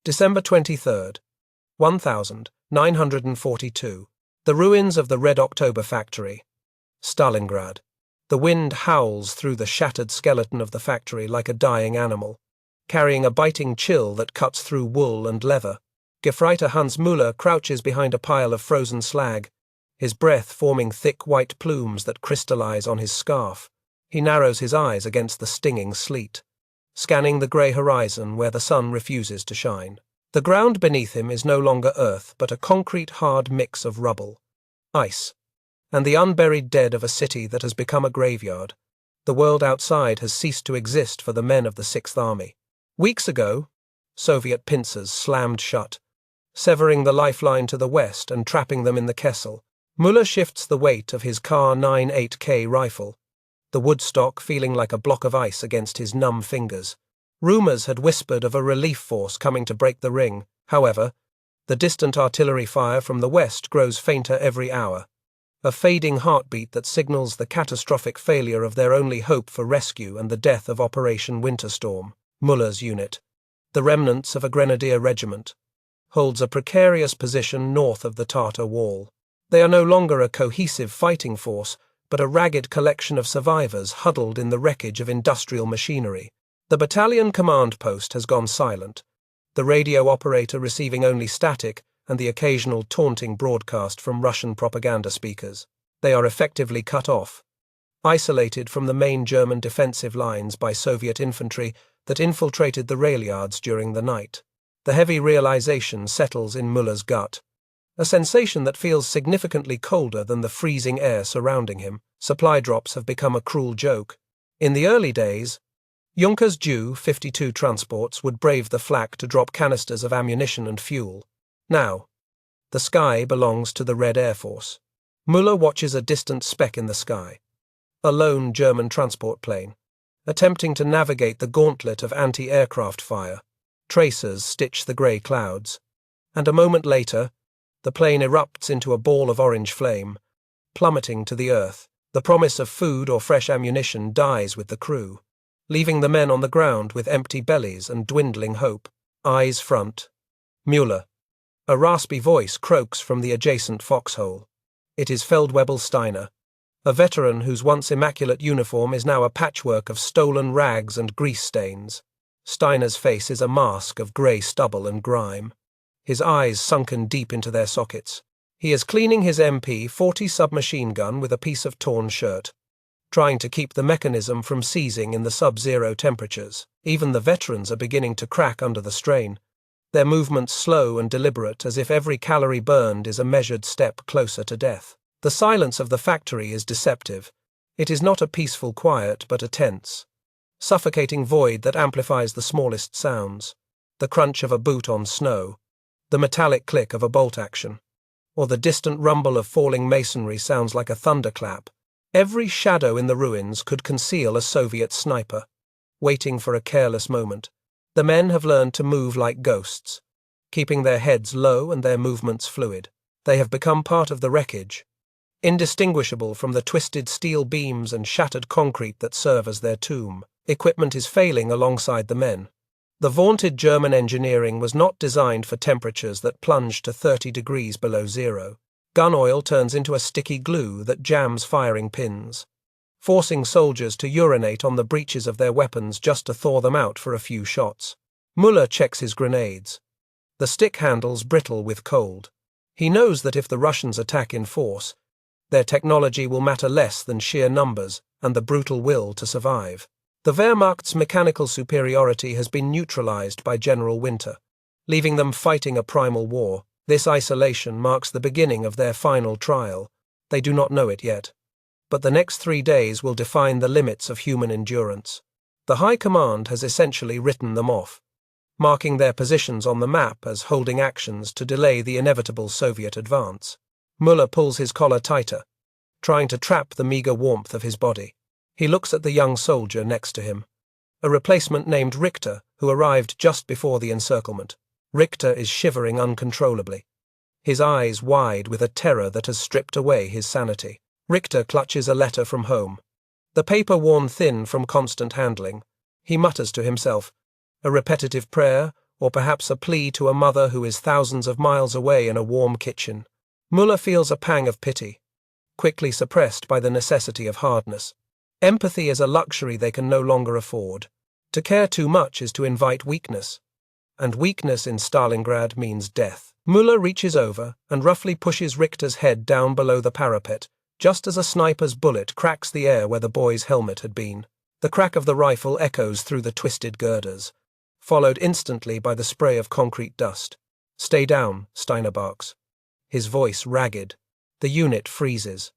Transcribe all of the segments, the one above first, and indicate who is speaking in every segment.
Speaker 1: December 23rd, 1942. The ruins of the Red October factory. Stalingrad. The wind howls through the shattered skeleton of the factory like a dying animal, carrying a biting chill that cuts through wool and leather. Gefreiter Hans Müller crouches behind a pile of frozen slag, his breath forming thick white plumes that crystallize on his scarf. He narrows his eyes against the stinging sleet, scanning the grey horizon where the sun refuses to shine. The ground beneath him is no longer earth, but a concrete hard mix of rubble, ice, and the unburied dead of a city that has become a graveyard. The world outside has ceased to exist for the men of the Sixth Army. Weeks ago, Soviet pincers slammed shut, severing the lifeline to the west and trapping them in the Kessel. Müller shifts the weight of his Kar 98K rifle, the woodstock feeling like a block of ice against his numb fingers. Rumours had whispered of a relief force coming to break the ring. However, the distant artillery fire from the west grows fainter every hour, a fading heartbeat that signals the catastrophic failure of their only hope for rescue and the death of Operation Winterstorm. Müller's unit, the remnants of a grenadier regiment, holds a precarious position north of the Tartar wall. They are no longer a cohesive fighting force, but a ragged collection of survivors huddled in the wreckage of industrial machinery. The battalion command post has gone silent, the radio operator receiving only static and the occasional taunting broadcast from Russian propaganda speakers. They are effectively cut off, isolated from the main German defensive lines by Soviet infantry that infiltrated the rail yards during the night. The heavy realization settles in Müller's gut, a sensation that feels significantly colder than the freezing air surrounding him. Supply drops have become a cruel joke. In the early days, Junkers Ju-52 transports would brave the flak to drop canisters of ammunition and fuel. Now, the sky belongs to the Red Air Force. Müller watches a distant speck in the sky, a lone German transport plane, attempting to navigate the gauntlet of anti-aircraft fire. Tracers stitch the grey clouds, and a moment later, the plane erupts into a ball of orange flame, plummeting to the earth. The promise of food or fresh ammunition dies with the crew, leaving the men on the ground with empty bellies and dwindling hope. Eyes front. Müller. A raspy voice croaks from the adjacent foxhole. It is Feldwebel Steiner, a veteran whose once immaculate uniform is now a patchwork of stolen rags and grease stains. Steiner's face is a mask of grey stubble and grime, his eyes sunken deep into their sockets. He is cleaning his MP-40 submachine gun with a piece of torn shirt, trying to keep the mechanism from seizing in the sub-zero temperatures. Even the veterans are beginning to crack under the strain, their movements slow and deliberate, as if every calorie burned is a measured step closer to death. The silence of the factory is deceptive. It is not a peaceful quiet, but a tense, suffocating void that amplifies the smallest sounds. The crunch of a boot on snow, the metallic click of a bolt action, or the distant rumble of falling masonry sounds like a thunderclap. Every shadow in the ruins could conceal a Soviet sniper, waiting for a careless moment. The men have learned to move like ghosts, keeping their heads low and their movements fluid. They have become part of the wreckage, indistinguishable from the twisted steel beams and shattered concrete that serve as their tomb. Equipment is failing alongside the men. The vaunted German engineering was not designed for temperatures that plunge to 30 degrees below zero. Gun oil turns into a sticky glue that jams firing pins, forcing soldiers to urinate on the breeches of their weapons just to thaw them out for a few shots. Müller checks his grenades, the stick handles brittle with cold. He knows that if the Russians attack in force, their technology will matter less than sheer numbers and the brutal will to survive. The Wehrmacht's mechanical superiority has been neutralized by General Winter, leaving them fighting a primal war. This isolation marks the beginning of their final trial. They do not know it yet, but the next 3 days will define the limits of human endurance. The High Command has essentially written them off, marking their positions on the map as holding actions to delay the inevitable Soviet advance. Müller pulls his collar tighter, trying to trap the meager warmth of his body. He looks at the young soldier next to him, a replacement named Richter who arrived just before the encirclement. Richter is shivering uncontrollably, his eyes wide with a terror that has stripped away his sanity. Richter clutches a letter from home, the paper worn thin from constant handling. He mutters to himself, a repetitive prayer or perhaps a plea to a mother who is thousands of miles away in a warm kitchen. Muller feels a pang of pity, quickly suppressed by the necessity of hardness. Empathy is a luxury they can no longer afford. To care too much is to invite weakness, and weakness in Stalingrad means death. Muller reaches over and roughly pushes Richter's head down below the parapet, just as a sniper's bullet cracks the air where the boy's helmet had been. The crack of the rifle echoes through the twisted girders, followed instantly by the spray of concrete dust. "Stay down," Steiner barks, his voice ragged. The unit freezes,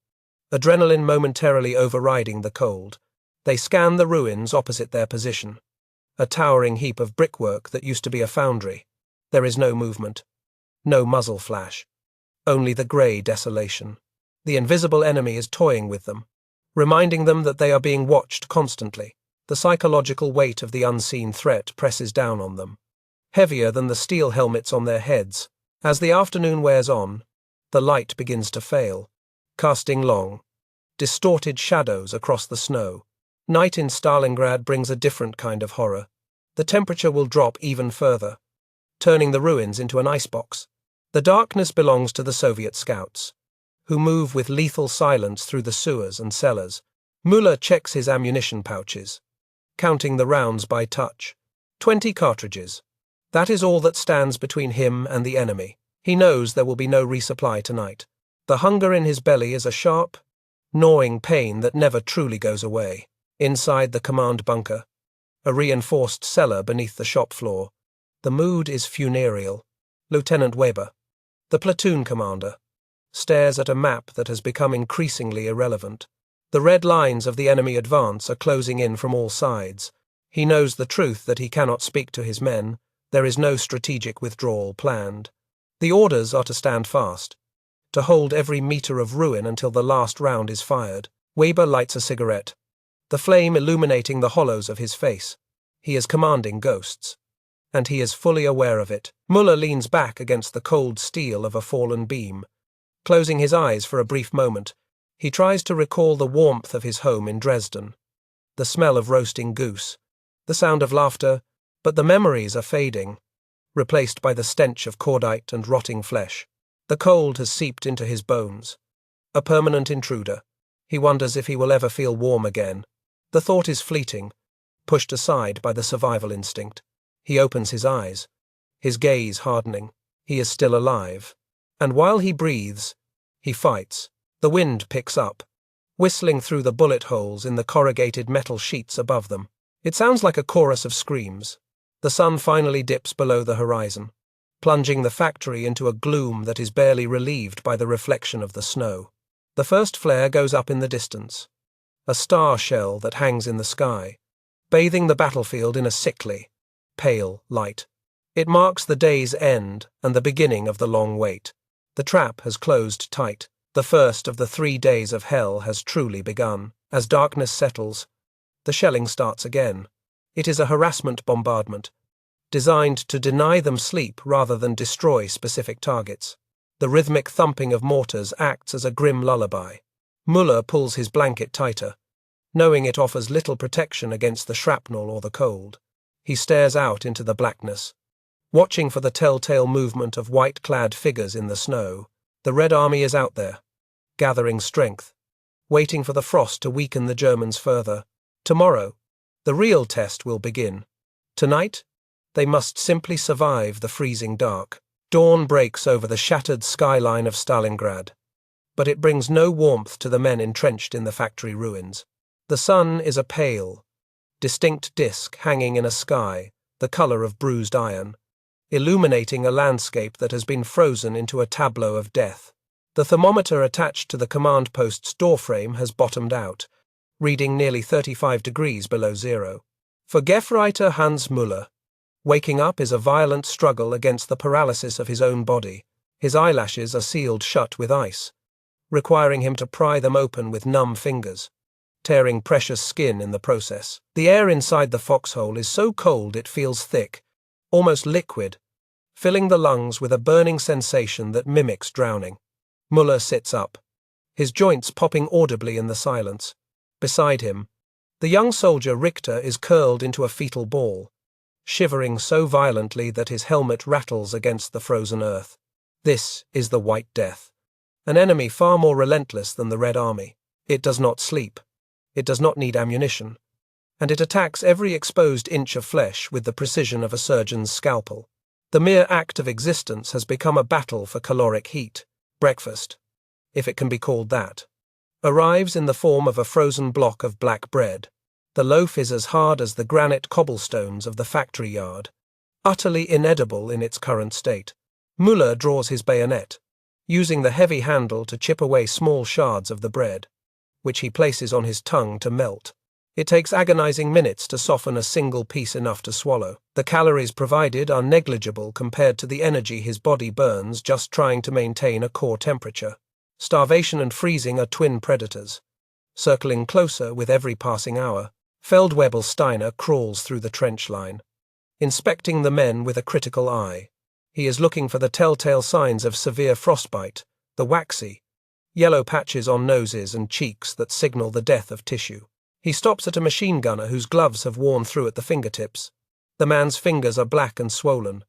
Speaker 1: adrenaline momentarily overriding the cold. They scan the ruins opposite their position, a towering heap of brickwork that used to be a foundry. There is no movement, no muzzle flash, only the grey desolation. The invisible enemy is toying with them, reminding them that they are being watched constantly. The psychological weight of the unseen threat presses down on them, heavier than the steel helmets on their heads. As the afternoon wears on, the light begins to fail, casting long, distorted shadows across the snow. Night in Stalingrad brings a different kind of horror. The temperature will drop even further, turning the ruins into an icebox. The darkness belongs to the Soviet scouts, who move with lethal silence through the sewers and cellars. Muller checks his ammunition pouches, counting the rounds by touch. 20 cartridges. That is all that stands between him and the enemy. He knows there will be no resupply tonight. The hunger in his belly is a sharp, gnawing pain that never truly goes away. Inside the command bunker, a reinforced cellar beneath the shop floor, the mood is funereal. Lieutenant Weber, the platoon commander, stares at a map that has become increasingly irrelevant. The red lines of the enemy advance are closing in from all sides. He knows the truth that he cannot speak to his men. There is no strategic withdrawal planned. The orders are to stand fast, to hold every meter of ruin until the last round is fired. Weber lights a cigarette, the flame illuminating the hollows of his face. He is commanding ghosts, and he is fully aware of it. Muller leans back against the cold steel of a fallen beam. Closing his eyes for a brief moment, he tries to recall the warmth of his home in Dresden, the smell of roasting goose, the sound of laughter, but the memories are fading, replaced by the stench of cordite and rotting flesh. The cold has seeped into his bones, a permanent intruder. He wonders if he will ever feel warm again. The thought is fleeting, pushed aside by the survival instinct. He opens his eyes, his gaze hardening. He is still alive. And while he breathes, he fights. The wind picks up, whistling through the bullet holes in the corrugated metal sheets above them. It sounds like a chorus of screams. The sun finally dips below the horizon, plunging the factory into a gloom that is barely relieved by the reflection of the snow. The first flare goes up in the distance, a star shell that hangs in the sky, bathing the battlefield in a sickly, pale light. It marks the day's end and the beginning of the long wait. The trap has closed tight. The first of the 3 days of hell has truly begun. As darkness settles, the shelling starts again. It is a harassment bombardment, designed to deny them sleep rather than destroy specific targets. The rhythmic thumping of mortars acts as a grim lullaby. Muller pulls his blanket tighter, knowing it offers little protection against the shrapnel or the cold. He stares out into the blackness, watching for the telltale movement of white-clad figures in the snow. The Red Army is out there, gathering strength, waiting for the frost to weaken the Germans further. Tomorrow, the real test will begin. Tonight, they must simply survive the freezing dark. Dawn breaks over the shattered skyline of Stalingrad, but it brings no warmth to the men entrenched in the factory ruins. The sun is a pale, distinct disk hanging in a sky the color of bruised iron, illuminating a landscape that has been frozen into a tableau of death. The thermometer attached to the command post's doorframe has bottomed out, reading nearly 35 degrees below zero. For Gefreiter Hans Müller, waking up is a violent struggle against the paralysis of his own body. His eyelashes are sealed shut with ice, requiring him to pry them open with numb fingers, tearing precious skin in the process. The air inside the foxhole is so cold it feels thick, almost liquid, filling the lungs with a burning sensation that mimics drowning. Muller sits up, his joints popping audibly in the silence. Beside him, the young soldier Richter is curled into a fetal ball, shivering so violently that his helmet rattles against the frozen earth. This is the White Death, an enemy far more relentless than the Red Army. It does not sleep. It does not need ammunition. And it attacks every exposed inch of flesh with the precision of a surgeon's scalpel. The mere act of existence has become a battle for caloric heat. Breakfast, if it can be called that, arrives in the form of a frozen block of black bread. The loaf is as hard as the granite cobblestones of the factory yard, utterly inedible in its current state. Müller draws his bayonet, using the heavy handle to chip away small shards of the bread, which he places on his tongue to melt. It takes agonizing minutes to soften a single piece enough to swallow. The calories provided are negligible compared to the energy his body burns just trying to maintain a core temperature. Starvation and freezing are twin predators. Circling closer with every passing hour, Feldwebel Steiner crawls through the trench line, inspecting the men with a critical eye. He is looking for the telltale signs of severe frostbite, the waxy, yellow patches on noses and cheeks that signal the death of tissue. He stops at a machine gunner whose gloves have worn through at the fingertips. The man's fingers are black and swollen,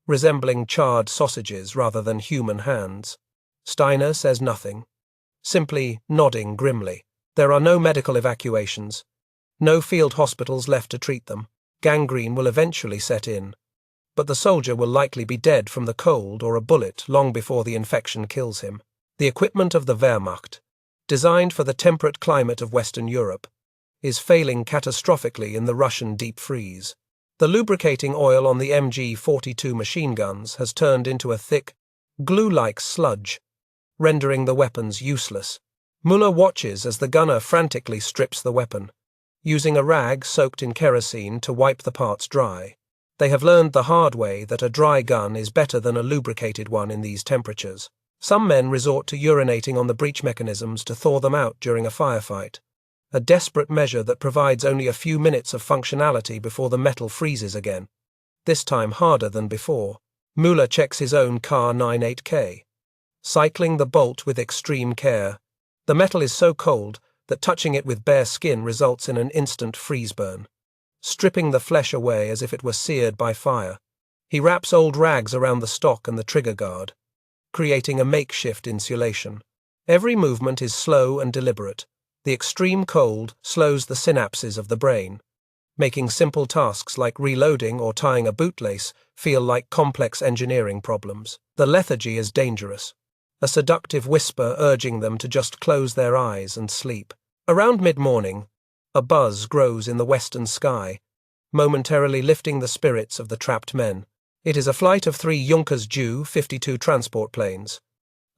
Speaker 1: resembling charred sausages rather than human hands. Steiner says nothing, simply nodding grimly. There are no medical evacuations, no field hospitals left to treat them. Gangrene will eventually set in, but the soldier will likely be dead from the cold or a bullet long before the infection kills him. The equipment of the Wehrmacht, designed for the temperate climate of Western Europe, is failing catastrophically in the Russian deep freeze. The lubricating oil on the MG-42 machine guns has turned into a thick, glue-like sludge, rendering the weapons useless. Müller watches as the gunner frantically strips the weapon, using a rag soaked in kerosene to wipe the parts dry. They have learned the hard way that a dry gun is better than a lubricated one in these temperatures. Some men resort to urinating on the breech mechanisms to thaw them out during a firefight, a desperate measure that provides only a few minutes of functionality before the metal freezes again, this time harder than before. Müller checks his own Kar 98K, cycling the bolt with extreme care. The metal is so cold that touching it with bare skin results in an instant freeze burn, stripping the flesh away as if it were seared by fire. He wraps old rags around the stock and the trigger guard, creating a makeshift insulation. Every movement is slow and deliberate. The extreme cold slows the synapses of the brain, making simple tasks like reloading or tying a bootlace feel like complex engineering problems. The lethargy is dangerous, a seductive whisper urging them to just close their eyes and sleep. Around mid-morning, a buzz grows in the western sky, momentarily lifting the spirits of the trapped men. It is a flight of 3 Junkers Ju-52 transport planes,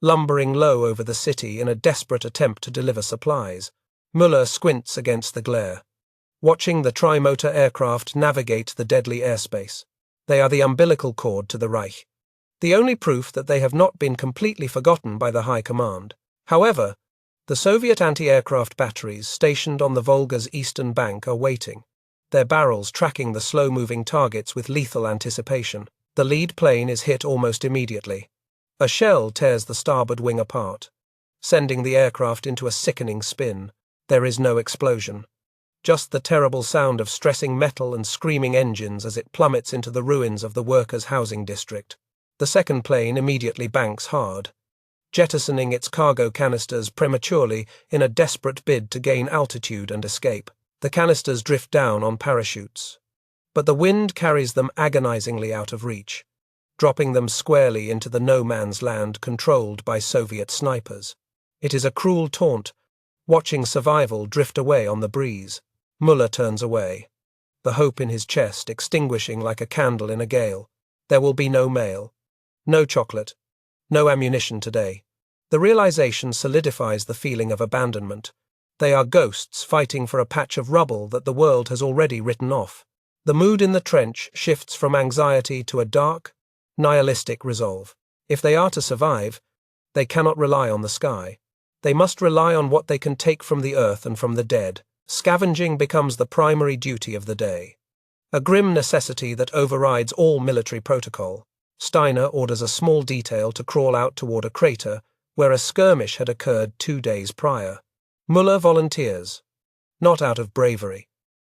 Speaker 1: lumbering low over the city in a desperate attempt to deliver supplies. Müller squints against the glare, watching the tri-motor aircraft navigate the deadly airspace. They are the umbilical cord to the Reich, the only proof that they have not been completely forgotten by the High Command. However, the Soviet anti-aircraft batteries stationed on the Volga's eastern bank are waiting, their barrels tracking the slow-moving targets with lethal anticipation. The lead plane is hit almost immediately. A shell tears the starboard wing apart, sending the aircraft into a sickening spin. There is no explosion, just the terrible sound of stressing metal and screaming engines as it plummets into the ruins of the workers' housing district. The second plane immediately banks hard, jettisoning its cargo canisters prematurely in a desperate bid to gain altitude and escape. The canisters drift down on parachutes, but the wind carries them agonizingly out of reach, dropping them squarely into the no-man's land controlled by Soviet snipers. It is a cruel taunt, watching survival drift away on the breeze. Müller turns away, the hope in his chest extinguishing like a candle in a gale. There will be no mail, no chocolate, no ammunition today. The realization solidifies the feeling of abandonment. They are ghosts fighting for a patch of rubble that the world has already written off. The mood in the trench shifts from anxiety to a dark, nihilistic resolve. If they are to survive, they cannot rely on the sky. They must rely on what they can take from the earth and from the dead. Scavenging becomes the primary duty of the day, a grim necessity that overrides all military protocol. Steiner orders a small detail to crawl out toward a crater where a skirmish had occurred 2 days prior. Müller volunteers, not out of bravery,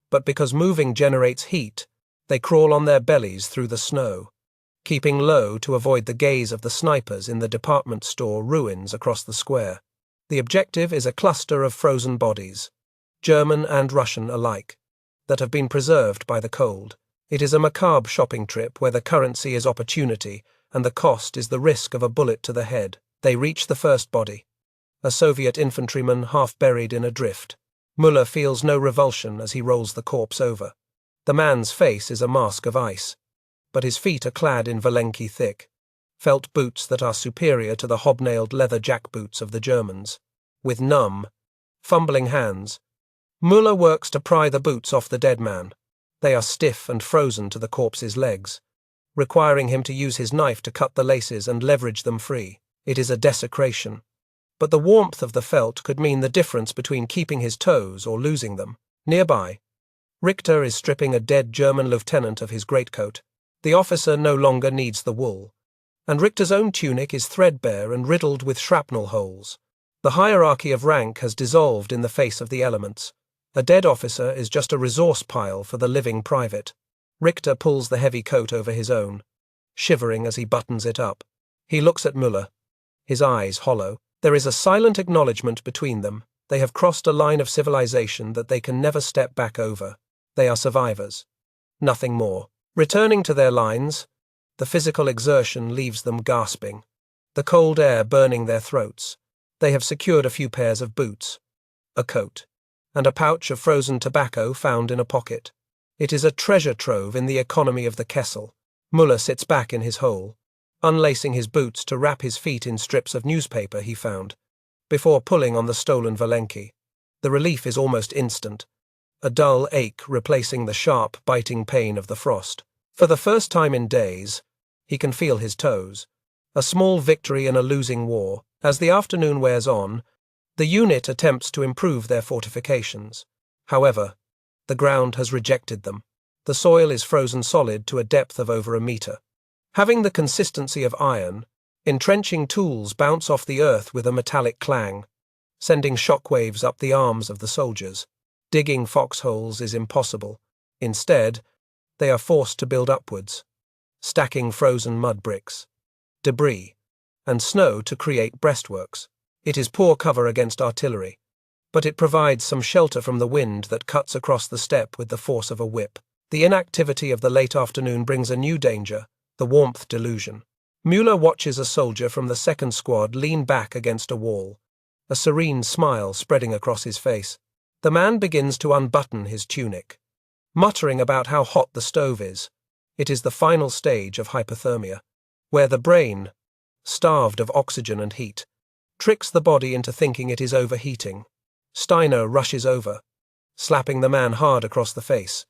Speaker 1: but because moving generates heat They crawl on their bellies through the snow, keeping low to avoid the gaze of the snipers in the department store ruins across the square. The objective is a cluster of frozen bodies, German and Russian alike, that have been preserved by the cold. It is a macabre shopping trip where the currency is opportunity and the cost is the risk of a bullet to the head. They reach the first body, a Soviet infantryman half buried in a drift. Muller feels no revulsion as he rolls the corpse over. The man's face is a mask of ice, but his feet are clad in Valenki thick felt boots that are superior to the hobnailed leather jackboots of the Germans. With numb, fumbling hands, Muller works to pry the boots off the dead man. They are stiff and frozen to the corpse's legs, requiring him to use his knife to cut the laces and leverage them free. It is a desecration, but the warmth of the felt could mean the difference between keeping his toes or losing them. Nearby, Richter is stripping a dead German lieutenant of his greatcoat. The officer no longer needs the wool, and Richter's own tunic is threadbare and riddled with shrapnel holes. The hierarchy of rank has dissolved in the face of the elements. A dead officer is just a resource pile for the living private. Richter pulls the heavy coat over his own, shivering as he buttons it up. He looks at Muller, his eyes hollow. There is a silent acknowledgement between them. They have crossed a line of civilization that they can never step back over. They are survivors. Nothing more. Returning to their lines, the physical exertion leaves them gasping, the cold air burning their throats. They have secured a few pairs of boots, a coat, and a pouch of frozen tobacco found in a pocket. It is a treasure trove in the economy of the Kessel. Muller sits back in his hole, unlacing his boots to wrap his feet in strips of newspaper he found, before pulling on the stolen Valenki. The relief is almost instant, a dull ache replacing the sharp, biting pain of the frost. For the first time in days, he can feel his toes. A small victory in a losing war. As the afternoon wears on, the unit attempts to improve their fortifications. However, the ground has rejected them. The soil is frozen solid to a depth of over a meter. Having the consistency of iron, entrenching tools bounce off the earth with a metallic clang, sending shockwaves up the arms of the soldiers. Digging foxholes is impossible. Instead, they are forced to build upwards, stacking frozen mud bricks, debris, and snow to create breastworks. It is poor cover against artillery, but it provides some shelter from the wind that cuts across the steppe with the force of a whip. The inactivity of the late afternoon brings a new danger, the warmth delusion. Muller watches a soldier from the second squad lean back against a wall, a serene smile spreading across his face. The man begins to unbutton his tunic, muttering about how hot the stove is. It is the final stage of hypothermia, where the brain, starved of oxygen and heat, tricks the body into thinking it is overheating. Steiner rushes over, slapping the man hard across the face,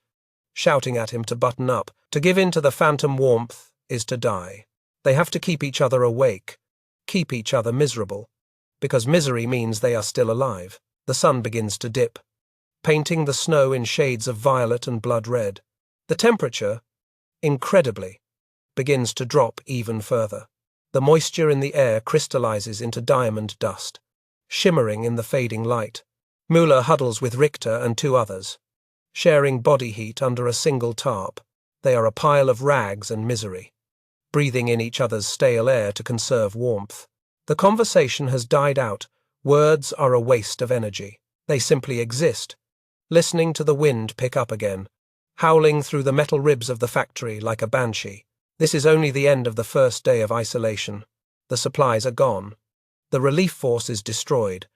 Speaker 1: shouting at him to button up. To give in to the phantom warmth is to die. They have to keep each other awake, keep each other miserable, because misery means they are still alive. The sun begins to dip, painting the snow in shades of violet and blood red. The temperature, incredibly, begins to drop even further. The moisture in the air crystallizes into diamond dust, shimmering in the fading light. Muller huddles with Richter and two others, sharing body heat under a single tarp. They are a pile of rags and misery, breathing in each other's stale air to conserve warmth. The conversation has died out. Words are a waste of energy. They simply exist, listening to the wind pick up again, howling through the metal ribs of the factory like a banshee. This is only the end of the first day of isolation. The supplies are gone. The relief force is destroyed,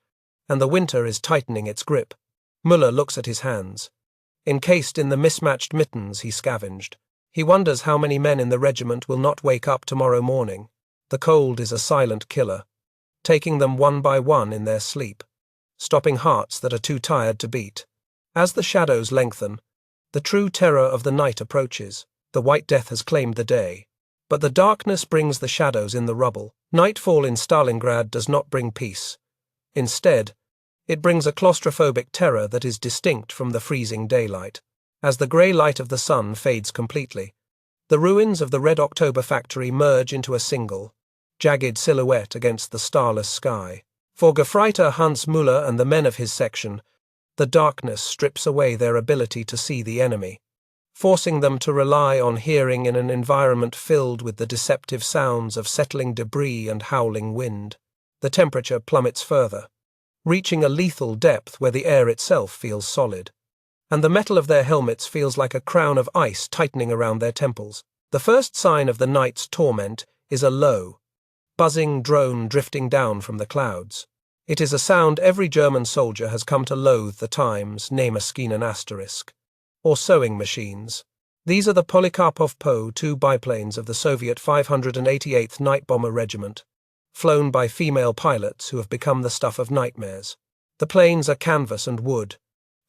Speaker 1: and the winter is tightening its grip. Muller looks at his hands, encased in the mismatched mittens he scavenged. He wonders how many men in the regiment will not wake up tomorrow morning. The cold is a silent killer, taking them one by one in their sleep, stopping hearts that are too tired to beat. As the shadows lengthen, the true terror of the night approaches. The White Death has claimed the day, but the darkness brings the shadows in the rubble. Nightfall in Stalingrad does not bring peace. Instead, it brings a claustrophobic terror that is distinct from the freezing daylight. As the grey light of the sun fades completely, the ruins of the Red October factory merge into a single, jagged silhouette against the starless sky. For Gefreiter Hans Muller and the men of his section, the darkness strips away their ability to see the enemy. forcing them to rely on hearing in an environment filled with the deceptive sounds of settling debris and howling wind. The temperature plummets further, reaching a lethal depth where the air itself feels solid, and the metal of their helmets feels like a crown of ice tightening around their temples. The first sign of the night's torment is a low, buzzing drone drifting down from the clouds. It is a sound every German soldier has come to loathe: the Times, Nähmaskinen asterisk, or sewing machines. These are the Polikarpov Po-2 biplanes of the Soviet 588th Night Bomber Regiment, flown by female pilots who have become the stuff of nightmares. The planes are canvas and wood,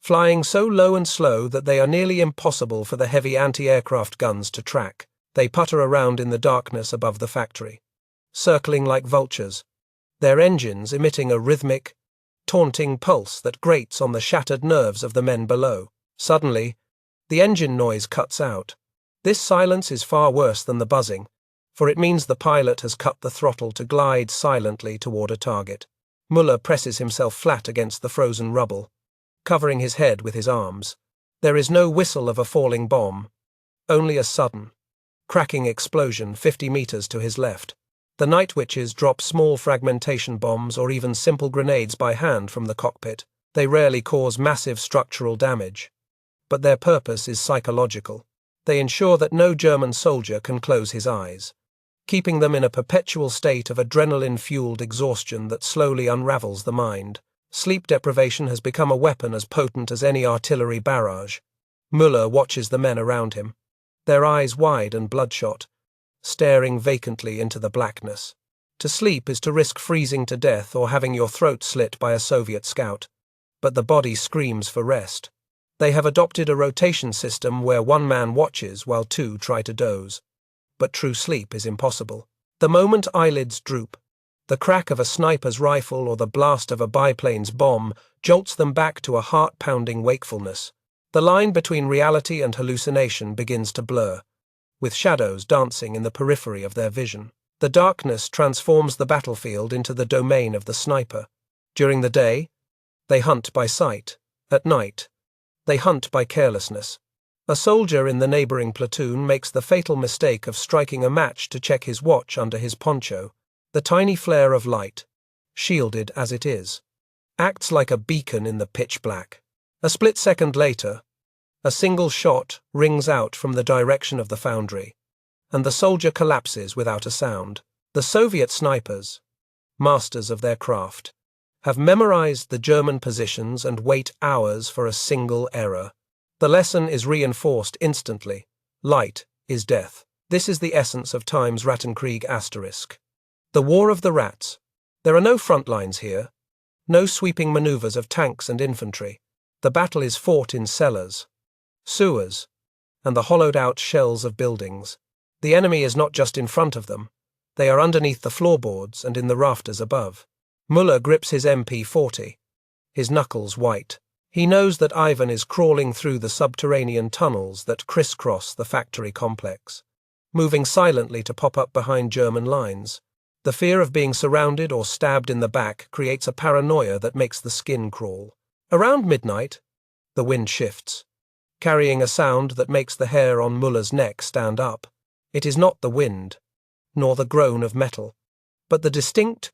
Speaker 1: flying so low and slow that they are nearly impossible for the heavy anti-aircraft guns to track. They putter around in the darkness above the factory, circling like vultures, their engines emitting a rhythmic, taunting pulse that grates on the shattered nerves of the men below. Suddenly, the engine noise cuts out. This silence is far worse than the buzzing, for it means the pilot has cut the throttle to glide silently toward a target. Müller presses himself flat against the frozen rubble, covering his head with his arms. There is no whistle of a falling bomb, only a sudden, cracking explosion 50 meters to his left. The night witches drop small fragmentation bombs or even simple grenades by hand from the cockpit. They rarely cause massive structural damage, but their purpose is psychological. They ensure that no German soldier can close his eyes, keeping them in a perpetual state of adrenaline-fueled exhaustion that slowly unravels the mind. Sleep deprivation has become a weapon as potent as any artillery barrage. Müller watches the men around him, their eyes wide and bloodshot, staring vacantly into the blackness. To sleep is to risk freezing to death or having your throat slit by a Soviet scout, but the body screams for rest. They have adopted a rotation system where one man watches while two try to doze. But true sleep is impossible. The moment eyelids droop, the crack of a sniper's rifle or the blast of a biplane's bomb jolts them back to a heart-pounding wakefulness. The line between reality and hallucination begins to blur, with shadows dancing in the periphery of their vision. The darkness transforms the battlefield into the domain of the sniper. During the day, they hunt by sight. At night, they hunt by carelessness. A soldier in the neighboring platoon makes the fatal mistake of striking a match to check his watch under his poncho. The tiny flare of light, shielded as it is, acts like a beacon in the pitch black. A split second later, a single shot rings out from the direction of the foundry, and the soldier collapses without a sound. The Soviet snipers, masters of their craft, have memorized the German positions and wait hours for a single error. The lesson is reinforced instantly. Light is death. This is the essence of Times Rattenkrieg asterisk. The War of the Rats. There are no front lines here, no sweeping maneuvers of tanks and infantry. The battle is fought in cellars, sewers, and the hollowed-out shells of buildings. The enemy is not just in front of them. They are underneath the floorboards and in the rafters above. Müller grips his MP-40, his knuckles white. He knows that Ivan is crawling through the subterranean tunnels that crisscross the factory complex, moving silently to pop up behind German lines. The fear of being surrounded or stabbed in the back creates a paranoia that makes the skin crawl. Around midnight, the wind shifts, carrying a sound that makes the hair on Müller's neck stand up. It is not the wind, nor the groan of metal, but the distinct,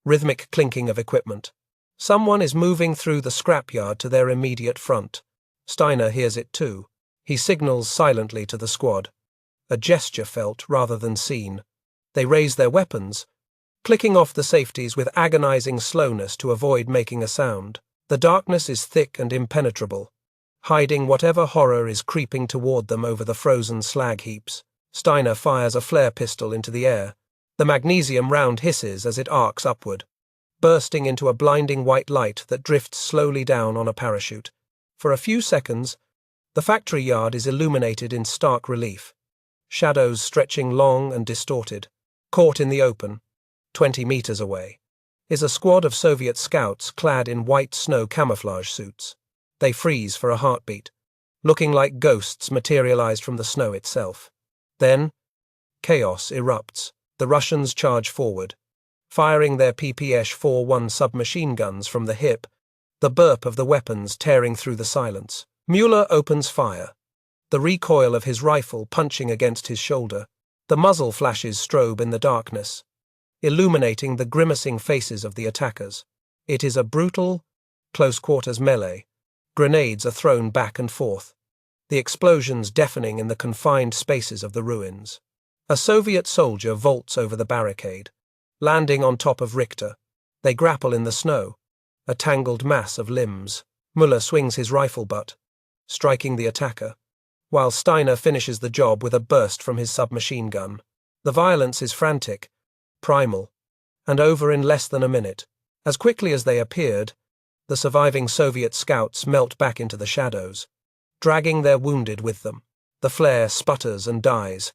Speaker 1: rhythmic clinking of equipment. Someone is moving through the scrapyard to their immediate front. Steiner hears it too. He signals silently to the squad, a gesture felt rather than seen. They raise their weapons, clicking off the safeties with agonizing slowness to avoid making a sound. The darkness is thick and impenetrable, hiding whatever horror is creeping toward them over the frozen slag heaps. Steiner fires a flare pistol into the air. The magnesium round hisses as it arcs upward, bursting into a blinding white light that drifts slowly down on a parachute. For a few seconds, the factory yard is illuminated in stark relief, shadows stretching long and distorted. Caught in the open, 20 meters away, is a squad of Soviet scouts clad in white snow camouflage suits. They freeze for a heartbeat, looking like ghosts materialized from the snow itself. Then, chaos erupts. The Russians charge forward, firing their PPS-41 submachine guns from the hip, the burp of the weapons tearing through the silence. Müller opens fire. the recoil of his rifle punching against his shoulder. The muzzle flashes strobe in the darkness, illuminating the grimacing faces of the attackers. It is a brutal, close-quarters melee. Grenades are thrown back and forth, the explosions deafening in the confined spaces of the ruins. A Soviet soldier vaults over the barricade, landing on top of Richter. They grapple in the snow, a tangled mass of limbs. Müller swings his rifle butt, striking the attacker, while Steiner finishes the job with a burst from his submachine gun. The violence is frantic, primal, and over in less than a minute. As quickly as they appeared, the surviving Soviet scouts melt back into the shadows, dragging their wounded with them. The flare sputters and dies,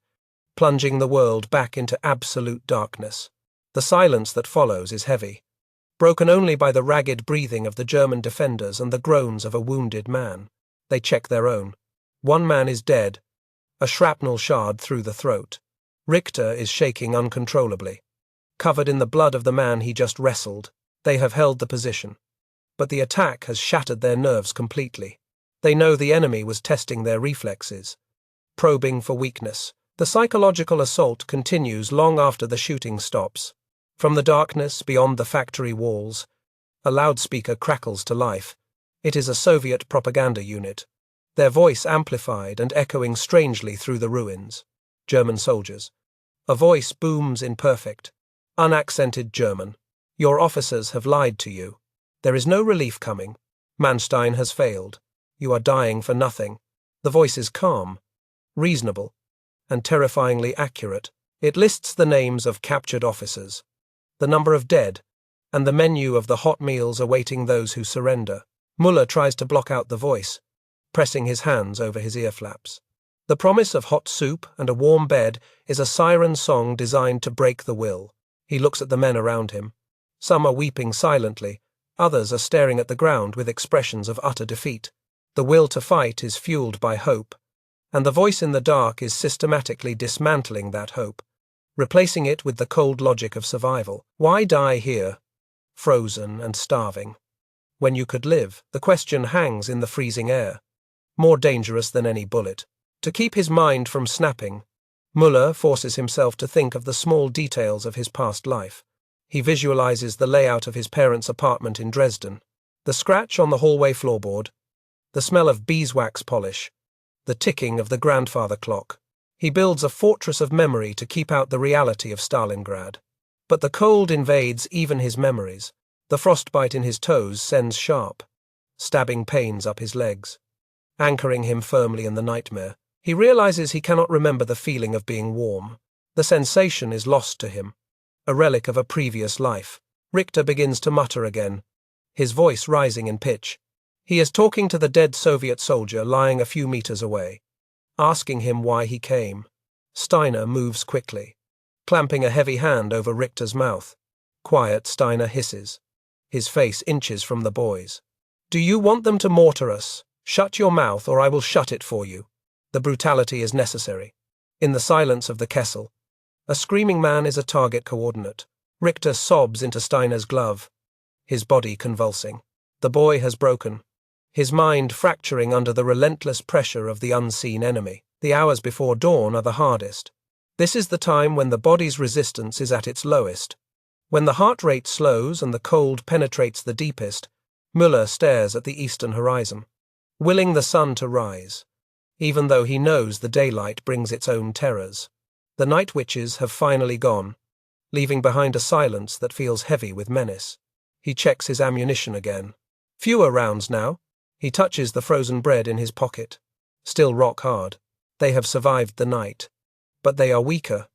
Speaker 1: plunging the world back into absolute darkness. The silence that follows is heavy, broken only by the ragged breathing of the German defenders and the groans of a wounded man. They check their own. One man is dead, a shrapnel shard through the throat. Richter is shaking uncontrollably. Covered in the blood of the man he just wrestled, they have held the position. But the attack has shattered their nerves completely. They know the enemy was testing their reflexes, probing for weakness. The psychological assault continues long after the shooting stops. From the darkness beyond the factory walls, a loudspeaker crackles to life. It is a Soviet propaganda unit, their voice amplified and echoing strangely through the ruins. German soldiers. A voice booms in perfect, unaccented German. Your officers have lied to you. There is no relief coming. Manstein has failed. You are dying for nothing. The voice is calm, reasonable, and terrifyingly accurate. It lists the names of captured officers, the number of dead, and the menu of the hot meals awaiting those who surrender. Müller tries to block out the voice, pressing his hands over his ear flaps. The promise of hot soup and a warm bed is a siren song designed to break the will. He looks at the men around him. Some are weeping silently, others are staring at the ground with expressions of utter defeat. The will to fight is fueled by hope, and the voice in the dark is systematically dismantling that hope, replacing it with the cold logic of survival. Why die here, frozen and starving, when you could live? The question hangs in the freezing air, more dangerous than any bullet. To keep his mind from snapping, Müller forces himself to think of the small details of his past life. He visualizes the layout of his parents' apartment in Dresden, the scratch on the hallway floorboard, the smell of beeswax polish, the ticking of the grandfather clock. He builds a fortress of memory to keep out the reality of Stalingrad. But the cold invades even his memories. The frostbite in his toes sends sharp, stabbing pains up his legs, anchoring him firmly in the nightmare. He realizes he cannot remember the feeling of being warm. The sensation is lost to him, a relic of a previous life. Richter begins to mutter again, his voice rising in pitch. He is talking to the dead Soviet soldier lying a few meters away, asking him why he came. Steiner moves quickly, clamping a heavy hand over Richter's mouth. Quiet, Steiner hisses, his face inches from the boys. Do you want them to mortar us? Shut your mouth or I will shut it for you. The brutality is necessary. In the silence of the Kessel, a screaming man is a target coordinate. Richter sobs into Steiner's glove, his body convulsing. The boy has broken, his mind fracturing under the relentless pressure of the unseen enemy. The hours before dawn are the hardest. This is the time when the body's resistance is at its lowest. When the heart rate slows and the cold penetrates the deepest, Müller stares at the eastern horizon, willing the sun to rise, even though he knows the daylight brings its own terrors. The night witches have finally gone, leaving behind a silence that feels heavy with menace. He checks his ammunition again. Fewer rounds now. He touches the frozen bread in his pocket. Still rock hard. They have survived the night. But they are weaker,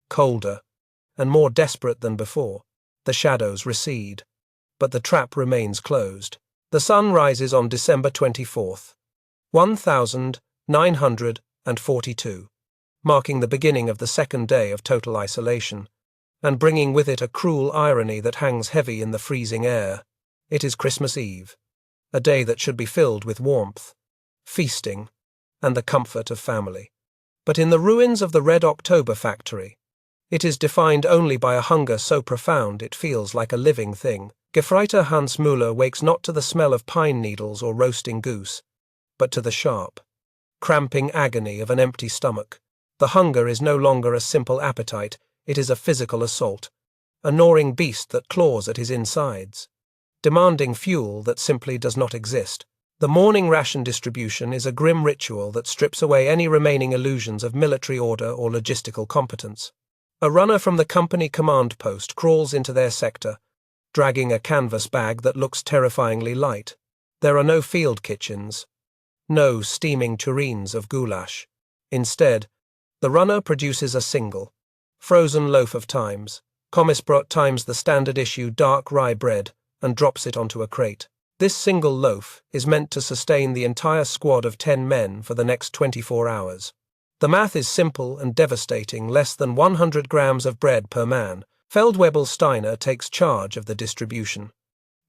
Speaker 1: colder, and more desperate than before. The shadows recede, but the trap remains closed. The sun rises on December 24th, 1942, marking the beginning of the second day of total isolation, and bringing with it a cruel irony that hangs heavy in the freezing air. It is Christmas Eve, a day that should be filled with warmth, feasting, and the comfort of family. But in the ruins of the Red October factory, it is defined only by a hunger so profound it feels like a living thing. Gefreiter Hans Müller wakes not to the smell of pine needles or roasting goose, but to the sharp, cramping agony of an empty stomach. The hunger is no longer a simple appetite, it is a physical assault, a gnawing beast that claws at his insides, demanding fuel that simply does not exist. The morning ration distribution is a grim ritual that strips away any remaining illusions of military order or logistical competence. A runner from the company command post crawls into their sector, dragging a canvas bag that looks terrifyingly light. There are no field kitchens, no steaming tureens of goulash. Instead, the runner produces a single, frozen loaf of Times, Kommissbrot times the standard issue dark rye bread, and drops it onto a crate. This single loaf is meant to sustain the entire squad of 10 men for the next 24 hours. The math is simple and devastating, less than 100 grams of bread per man. Feldwebel Steiner takes charge of the distribution,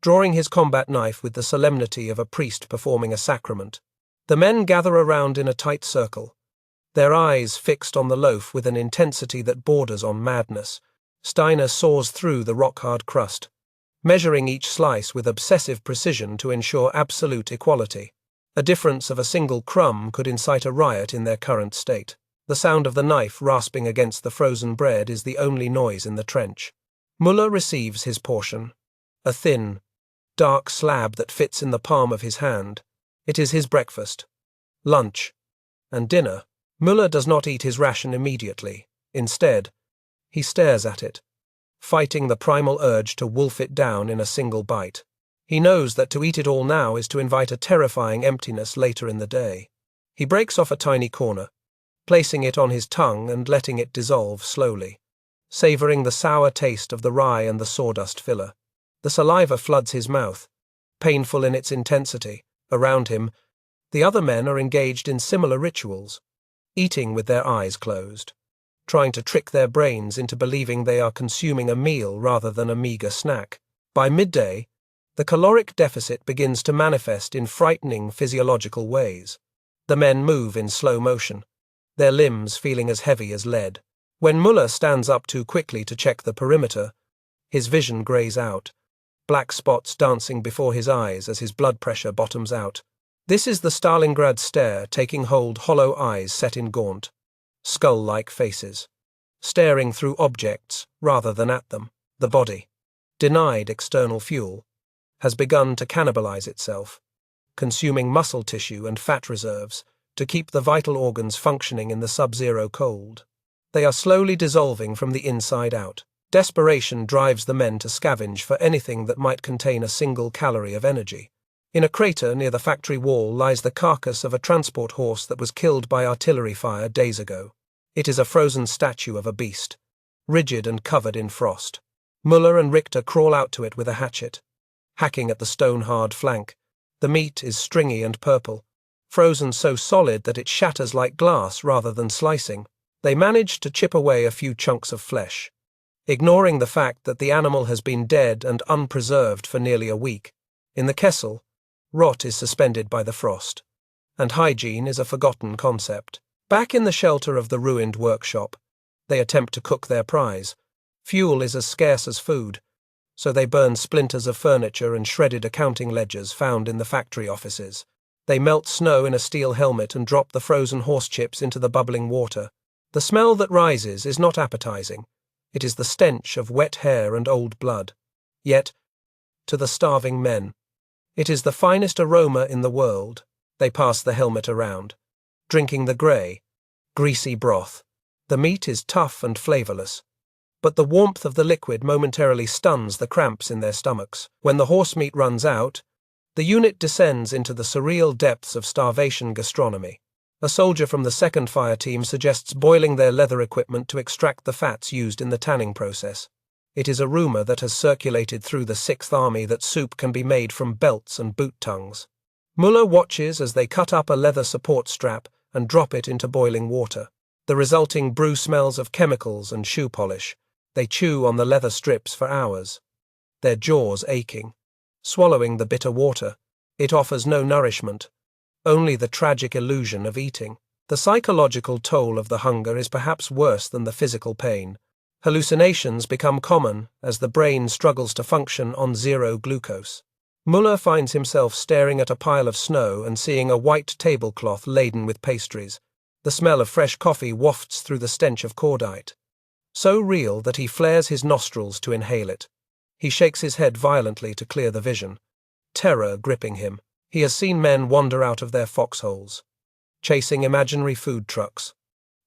Speaker 1: drawing his combat knife with the solemnity of a priest performing a sacrament. The men gather around in a tight circle, their eyes fixed on the loaf with an intensity that borders on madness. Steiner saws through the rock-hard crust, measuring each slice with obsessive precision to ensure absolute equality. A difference of a single crumb could incite a riot in their current state. The sound of the knife rasping against the frozen bread is the only noise in the trench. Müller receives his portion, a thin, dark slab that fits in the palm of his hand. It is his breakfast, lunch, and dinner. Müller does not eat his ration immediately. Instead, he stares at it, fighting the primal urge to wolf it down in a single bite. He knows that to eat it all now is to invite a terrifying emptiness later in the day. He breaks off a tiny corner, placing it on his tongue and letting it dissolve slowly, savoring the sour taste of the rye and the sawdust filler. The saliva floods his mouth, painful in its intensity. Around him, the other men are engaged in similar rituals, eating with their eyes closed, trying to trick their brains into believing they are consuming a meal rather than a meager snack. By midday, the caloric deficit begins to manifest in frightening physiological ways. The men move in slow motion, their limbs feeling as heavy as lead. When Müller stands up too quickly to check the perimeter, his vision grays out, black spots dancing before his eyes as his blood pressure bottoms out. This is the Stalingrad stare taking hold, hollow eyes set in gaunt, skull-like faces, staring through objects rather than at them. The body, denied external fuel, has begun to cannibalize itself, consuming muscle tissue and fat reserves to keep the vital organs functioning in the sub-zero cold. They are slowly dissolving from the inside out. Desperation drives the men to scavenge for anything that might contain a single calorie of energy. In a crater near the factory wall lies the carcass of a transport horse that was killed by artillery fire days ago. It is a frozen statue of a beast, rigid and covered in frost. Müller and Richter crawl out to it with a hatchet, hacking at the stone-hard flank. The meat is stringy and purple, frozen so solid that it shatters like glass rather than slicing. They manage to chip away a few chunks of flesh, ignoring the fact that the animal has been dead and unpreserved for nearly a week. In the kessel, rot is suspended by the frost, and hygiene is a forgotten concept. Back in the shelter of the ruined workshop, they attempt to cook their prize. Fuel is as scarce as food, so they burn splinters of furniture and shredded accounting ledgers found in the factory offices. They melt snow in a steel helmet and drop the frozen horse chips into the bubbling water. The smell that rises is not appetizing. It is the stench of wet hair and old blood. Yet, to the starving men, it is the finest aroma in the world. They pass the helmet around, drinking the grey, greasy broth. The meat is tough and flavourless, but the warmth of the liquid momentarily stuns the cramps in their stomachs. When the horse meat runs out, the unit descends into the surreal depths of starvation gastronomy. A soldier from the 2nd Fire Team suggests boiling their leather equipment to extract the fats used in the tanning process. It is a rumour that has circulated through the 6th Army that soup can be made from belts and boot tongues. Müller watches as they cut up a leather support strap and drop it into boiling water. The resulting brew smells of chemicals and shoe polish. They chew on the leather strips for hours, their jaws aching, swallowing the bitter water. It offers no nourishment, only the tragic illusion of eating. The psychological toll of the hunger is perhaps worse than the physical pain. Hallucinations become common as the brain struggles to function on zero glucose. Müller finds himself staring at a pile of snow and seeing a white tablecloth laden with pastries. The smell of fresh coffee wafts through the stench of cordite, so real that he flares his nostrils to inhale it. He shakes his head violently to clear the vision, terror gripping him. He has seen men wander out of their foxholes, chasing imaginary food trucks,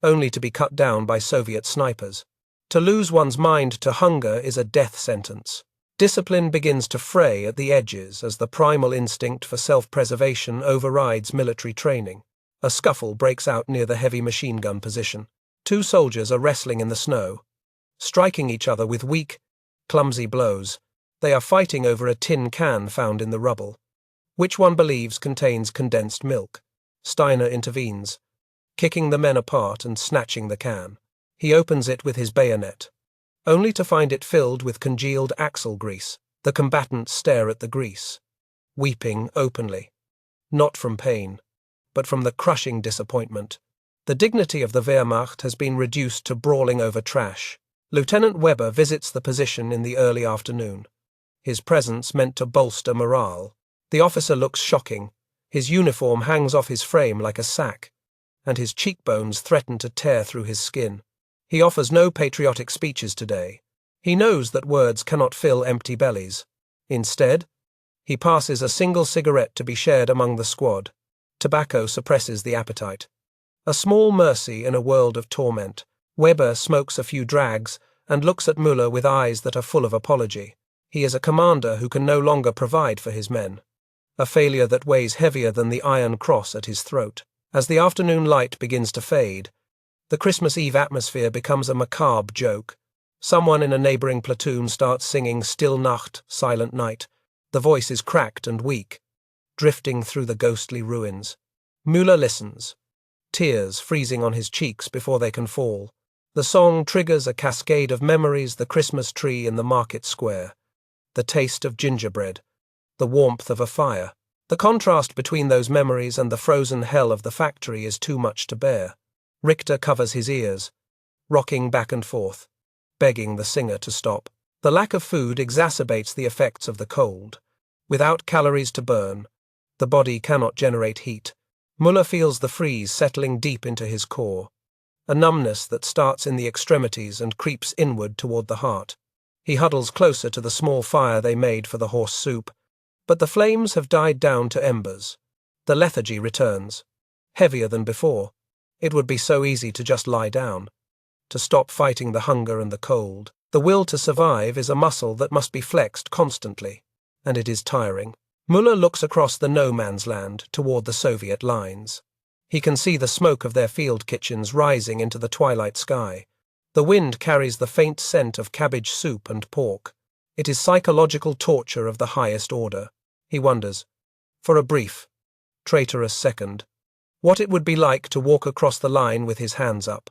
Speaker 1: only to be cut down by Soviet snipers. To lose one's mind to hunger is a death sentence. Discipline begins to fray at the edges as the primal instinct for self-preservation overrides military training. A scuffle breaks out near the heavy machine gun position. Two soldiers are wrestling in the snow, striking each other with weak, clumsy blows. They are fighting over a tin can found in the rubble, which one believes contains condensed milk. Steiner intervenes, kicking the men apart and snatching the can. He opens it with his bayonet, only to find it filled with congealed axle grease. The combatants stare at the grease, weeping openly, not from pain, but from the crushing disappointment. The dignity of the Wehrmacht has been reduced to brawling over trash. Lieutenant Weber visits the position in the early afternoon, his presence meant to bolster morale. The officer looks shocking. His uniform hangs off his frame like a sack, and his cheekbones threaten to tear through his skin. He offers no patriotic speeches today. He knows that words cannot fill empty bellies. Instead, he passes a single cigarette to be shared among the squad. Tobacco suppresses the appetite. A small mercy in a world of torment. Weber smokes a few drags and looks at Müller with eyes that are full of apology. He is a commander who can no longer provide for his men, a failure that weighs heavier than the iron cross at his throat. As the afternoon light begins to fade, the Christmas Eve atmosphere becomes a macabre joke. Someone in a neighboring platoon starts singing Still Nacht, Silent Night. The voice is cracked and weak, drifting through the ghostly ruins. Müller listens, tears freezing on his cheeks before they can fall. The song triggers a cascade of memories: the Christmas tree in the market square, the taste of gingerbread, the warmth of a fire. The contrast between those memories and the frozen hell of the factory is too much to bear. Richter covers his ears, rocking back and forth, begging the singer to stop. The lack of food exacerbates the effects of the cold. Without calories to burn, the body cannot generate heat. Müller feels the freeze settling deep into his core, a numbness that starts in the extremities and creeps inward toward the heart. He huddles closer to the small fire they made for the horse soup, but the flames have died down to embers. The lethargy returns, heavier than before. It would be so easy to just lie down, to stop fighting the hunger and the cold. The will to survive is a muscle that must be flexed constantly, and it is tiring. Müller looks across the no-man's land toward the Soviet lines. He can see the smoke of their field kitchens rising into the twilight sky. The wind carries the faint scent of cabbage soup and pork. It is psychological torture of the highest order. He wonders, for a brief, traitorous second, what it would be like to walk across the line with his hands up.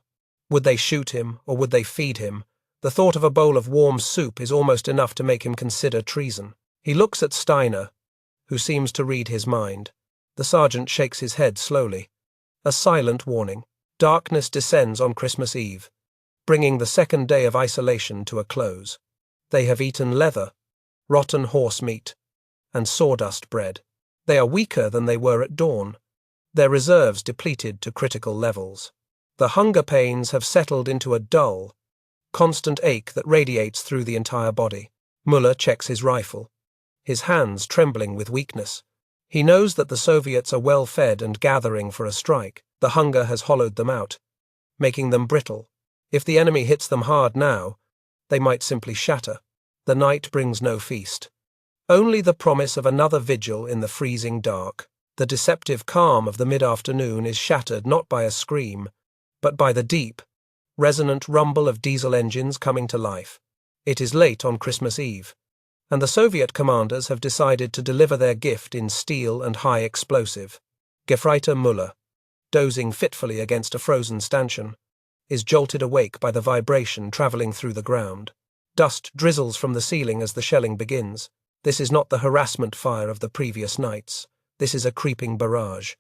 Speaker 1: Would they shoot him, or would they feed him? The thought of a bowl of warm soup is almost enough to make him consider treason. He looks at Steiner, who seems to read his mind. The sergeant shakes his head slowly. A silent warning. Darkness descends on Christmas Eve, bringing the second day of isolation to a close. They have eaten leather, rotten horse meat, and sawdust bread. They are weaker than they were at dawn, their reserves depleted to critical levels. The hunger pains have settled into a dull, constant ache that radiates through the entire body. Müller checks his rifle, his hands trembling with weakness. He knows that the Soviets are well fed and gathering for a strike. The hunger has hollowed them out, making them brittle. If the enemy hits them hard now, they might simply shatter. The night brings no feast, only the promise of another vigil in the freezing dark. The deceptive calm of the mid-afternoon is shattered not by a scream, but by the deep, resonant rumble of diesel engines coming to life. It is late on Christmas Eve, and the Soviet commanders have decided to deliver their gift in steel and high explosive. Gefreiter Müller, dozing fitfully against a frozen stanchion, is jolted awake by the vibration travelling through the ground. Dust drizzles from the ceiling as the shelling begins. This is not the harassment fire of the previous nights. This is a creeping barrage,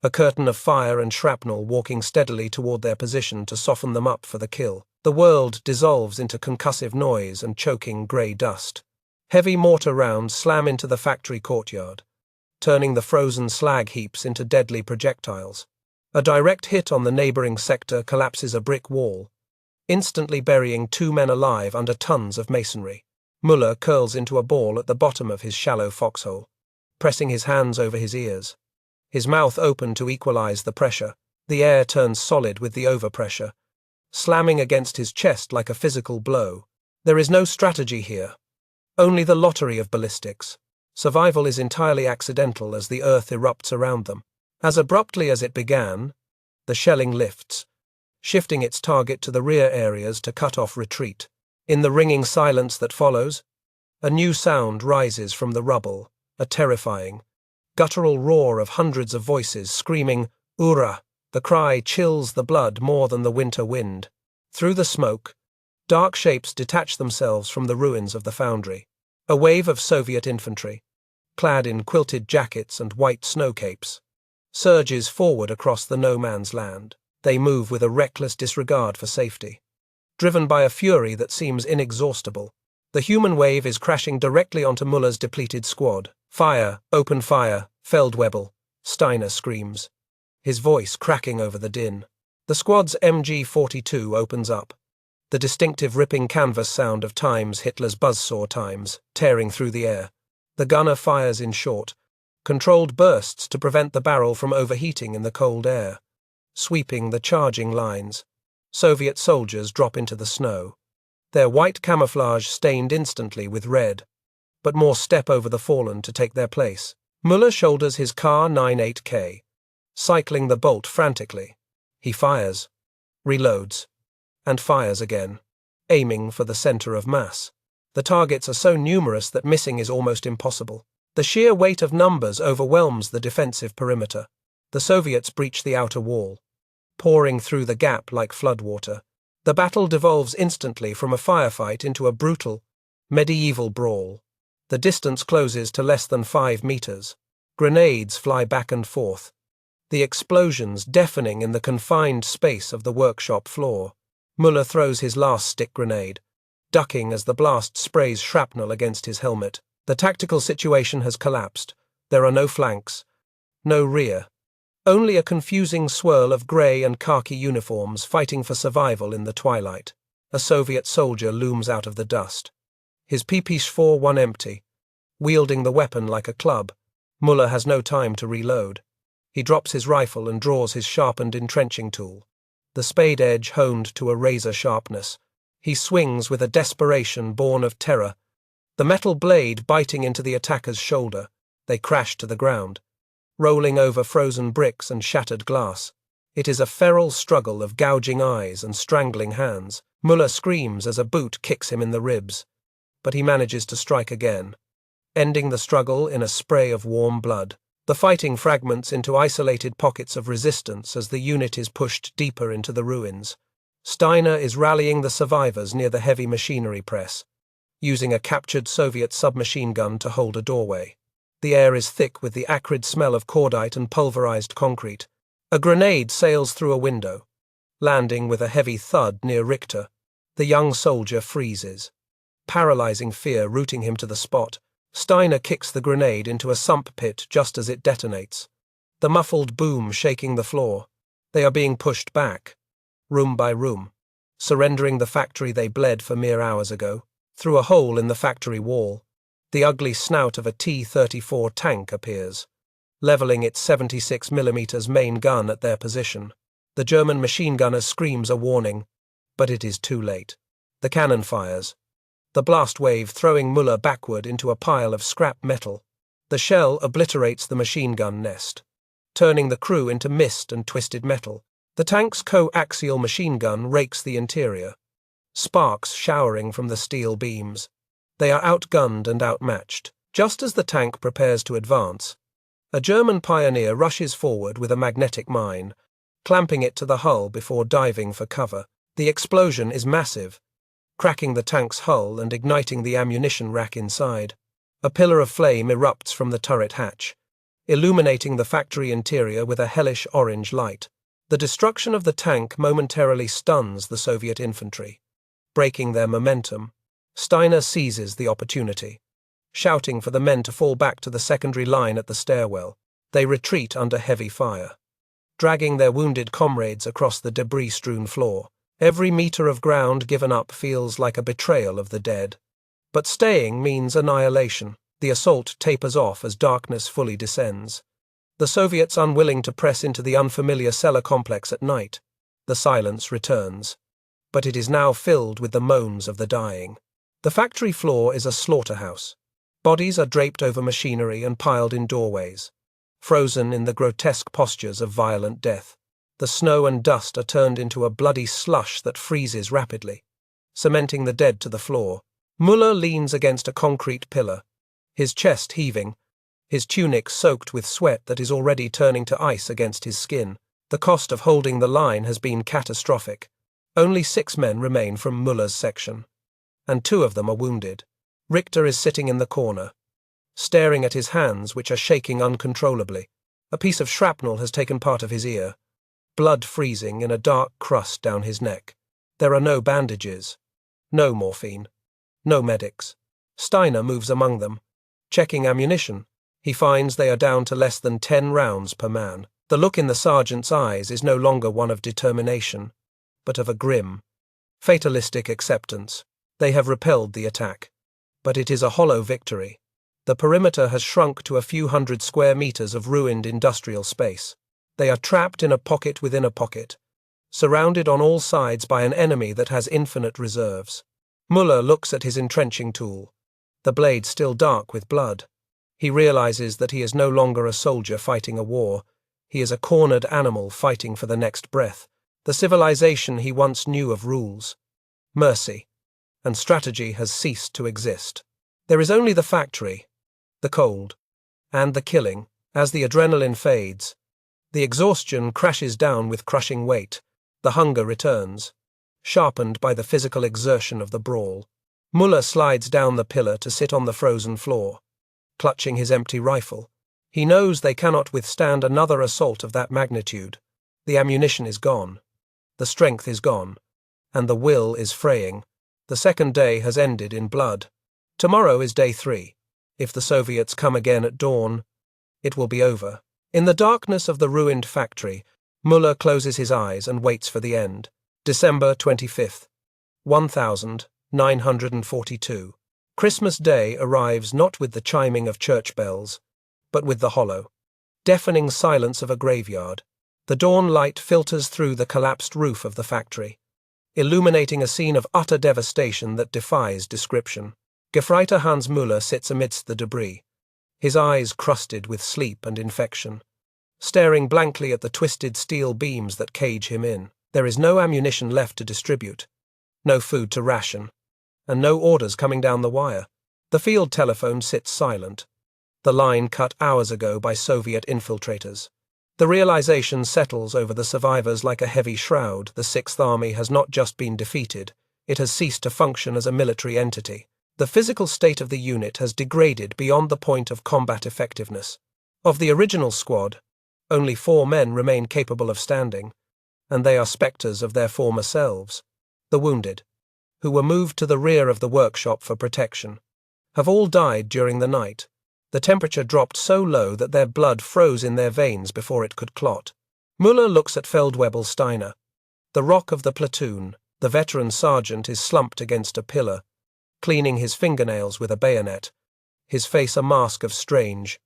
Speaker 1: a curtain of fire and shrapnel walking steadily toward their position to soften them up for the kill. The world dissolves into concussive noise and choking grey dust. Heavy mortar rounds slam into the factory courtyard, turning the frozen slag heaps into deadly projectiles. A direct hit on the neighboring sector collapses a brick wall, instantly burying 2 men alive under tons of masonry. Muller curls into a ball at the bottom of his shallow foxhole, pressing his hands over his ears. His mouth open to equalize the pressure, the air turns solid with the overpressure, slamming against his chest like a physical blow. There is no strategy here, only the lottery of ballistics. Survival is entirely accidental as the earth erupts around them. As abruptly as it began, the shelling lifts, shifting its target to the rear areas to cut off retreat. In the ringing silence that follows, a new sound rises from the rubble, a terrifying, guttural roar of hundreds of voices screaming, "Ura!" The cry chills the blood more than the winter wind. Through the smoke, dark shapes detach themselves from the ruins of the foundry. A wave of Soviet infantry, clad in quilted jackets and white snow capes, surges forward across the no-man's land. They move with a reckless disregard for safety, driven by a fury that seems inexhaustible. The human wave is crashing directly onto Muller's depleted squad. "Fire! Open fire! Feldwebel!" Steiner screams, his voice cracking over the din. The squad's MG-42 opens up, the distinctive ripping canvas sound of times Hitler's buzzsaw times, tearing through the air. The gunner fires in short, controlled bursts to prevent the barrel from overheating in the cold air, sweeping the charging lines. Soviet soldiers drop into the snow, their white camouflage stained instantly with red, but more step over the fallen to take their place. Muller shoulders his Kar 98K, cycling the bolt frantically. He fires, reloads, and fires again, aiming for the center of mass. The targets are so numerous that missing is almost impossible. The sheer weight of numbers overwhelms the defensive perimeter. The Soviets breach the outer wall, pouring through the gap like floodwater. The battle devolves instantly from a firefight into a brutal, medieval brawl. The distance closes to less than 5 meters. Grenades fly back and forth, the explosions deafening in the confined space of the workshop floor. Muller throws his last stick grenade, ducking as the blast sprays shrapnel against his helmet. The tactical situation has collapsed. There are no flanks, no rear, only a confusing swirl of grey and khaki uniforms fighting for survival in the twilight. A Soviet soldier looms out of the dust, his PP-41 empty, wielding the weapon like a club. Muller has no time to reload. He drops his rifle and draws his sharpened entrenching tool, the spade edge honed to a razor sharpness. He swings with a desperation born of terror, the metal blade biting into the attacker's shoulder. They crash to the ground, rolling over frozen bricks and shattered glass. It is a feral struggle of gouging eyes and strangling hands. Muller screams as a boot kicks him in the ribs, but he manages to strike again, ending the struggle in a spray of warm blood. The fighting fragments into isolated pockets of resistance as the unit is pushed deeper into the ruins. Steiner is rallying the survivors near the heavy machinery press, using a captured Soviet submachine gun to hold a doorway. The air is thick with the acrid smell of cordite and pulverized concrete. A grenade sails through a window, landing with a heavy thud near Richter. The young soldier freezes, paralyzing fear rooting him to the spot. Steiner kicks the grenade into a sump pit just as it detonates, the muffled boom shaking the floor. They are being pushed back, room by room, surrendering the factory they bled for mere hours ago. Through a hole in the factory wall, the ugly snout of a T-34 tank appears, leveling its 76mm main gun at their position. The German machine gunner screams a warning, but it is too late. The cannon fires, the blast wave throwing Muller backward into a pile of scrap metal. The shell obliterates the machine gun nest, turning the crew into mist and twisted metal. The tank's coaxial machine gun rakes the interior, sparks showering from the steel beams. They are outgunned and outmatched. Just as the tank prepares to advance, a German pioneer rushes forward with a magnetic mine, clamping it to the hull before diving for cover. The explosion is massive, cracking the tank's hull and igniting the ammunition rack inside. A pillar of flame erupts from the turret hatch, illuminating the factory interior with a hellish orange light. The destruction of the tank momentarily stuns the Soviet infantry, breaking their momentum. Steiner seizes the opportunity. shouting for the men to fall back to the secondary line at the stairwell. They retreat under heavy fire, dragging their wounded comrades across the debris-strewn floor. Every meter of ground given up feels like a betrayal of the dead. But staying means annihilation. The assault tapers off as darkness fully descends. The Soviets unwilling to press into the unfamiliar cellar complex at night. The silence returns, but it is now filled with the moans of the dying. The factory floor is a slaughterhouse. Bodies are draped over machinery and piled in doorways, frozen in the grotesque postures of violent death. The snow and dust are turned into a bloody slush that freezes rapidly, cementing the dead to the floor. Muller leans against a concrete pillar, his chest heaving, his tunic soaked with sweat that is already turning to ice against his skin. The cost of holding the line has been catastrophic. Only 6 men remain from Muller's section, and 2 of them are wounded. Richter is sitting in the corner, staring at his hands which are shaking uncontrollably. A piece of shrapnel has taken part of his ear, blood freezing in a dark crust down his neck. There are no bandages, no morphine, no medics. Steiner moves among them, checking ammunition. He finds they are down to less than 10 rounds per man. The look in the sergeant's eyes is no longer one of determination, but of a grim, fatalistic acceptance. They have repelled the attack, but it is a hollow victory. The perimeter has shrunk to a few hundred square meters of ruined industrial space. They are trapped in a pocket within a pocket, surrounded on all sides by an enemy that has infinite reserves. Muller looks at his entrenching tool, the blade still dark with blood. He realizes that he is no longer a soldier fighting a war. He is a cornered animal fighting for the next breath. The civilization he once knew of rules, mercy, and strategy has ceased to exist. There is only the factory, the cold, and the killing. As the adrenaline fades, the exhaustion crashes down with crushing weight. The hunger returns, sharpened by the physical exertion of the brawl. Muller slides down the pillar to sit on the frozen floor, clutching his empty rifle. He knows they cannot withstand another assault of that magnitude. The ammunition is gone, the strength is gone, and the will is fraying. The second day has ended in blood. Tomorrow is day 3. If the Soviets come again at dawn, it will be over. In the darkness of the ruined factory, Muller closes his eyes and waits for the end. December 25th, 1942. Christmas Day arrives not with the chiming of church bells, but with the hollow, deafening silence of a graveyard. The dawn light filters through the collapsed roof of the factory, illuminating a scene of utter devastation that defies description. Gefreiter Hans Muller sits amidst the debris, his eyes crusted with sleep and infection, staring blankly at the twisted steel beams that cage him in. There is no ammunition left to distribute, no food to ration, and no orders coming down the wire. The field telephone sits silent, the line cut hours ago by Soviet infiltrators. The realization settles over the survivors like a heavy shroud. The Sixth Army has not just been defeated, it has ceased to function as a military entity. The physical state of the unit has degraded beyond the point of combat effectiveness. Of the original squad, only 4 men remain capable of standing, and they are spectres of their former selves. The wounded, who were moved to the rear of the workshop for protection, have all died during the night. The temperature dropped so low that their blood froze in their veins before it could clot. Muller looks at Feldwebel Steiner, the rock of the platoon. The veteran sergeant is slumped against a pillar, cleaning his fingernails with a bayonet, his face a mask of strange,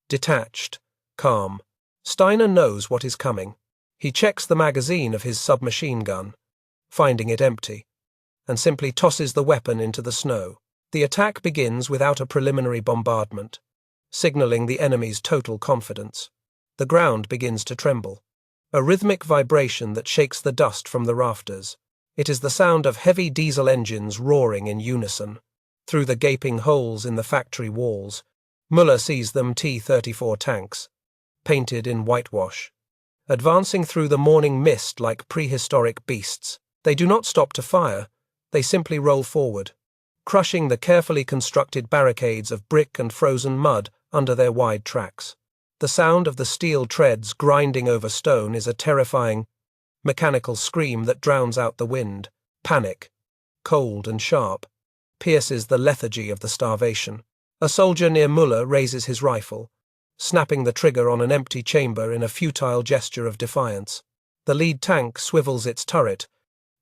Speaker 1: detached, calm. Steiner knows what is coming. He checks the magazine of his submachine gun, finding it empty, and simply tosses the weapon into the snow. The attack begins without a preliminary bombardment, signaling the enemy's total confidence. The ground begins to tremble, a rhythmic vibration that shakes the dust from the rafters. It is the sound of heavy diesel engines roaring in unison. Through the gaping holes in the factory walls, Muller sees them T-34 tanks, painted in whitewash, advancing through the morning mist like prehistoric beasts. They do not stop to fire, they simply roll forward, crushing the carefully constructed barricades of brick and frozen mud under their wide tracks. The sound of the steel treads grinding over stone is a terrifying, mechanical scream that drowns out the wind. Panic, cold and sharp, pierces the lethargy of the starvation. A soldier near Muller raises his rifle, snapping the trigger on an empty chamber in a futile gesture of defiance. The lead tank swivels its turret,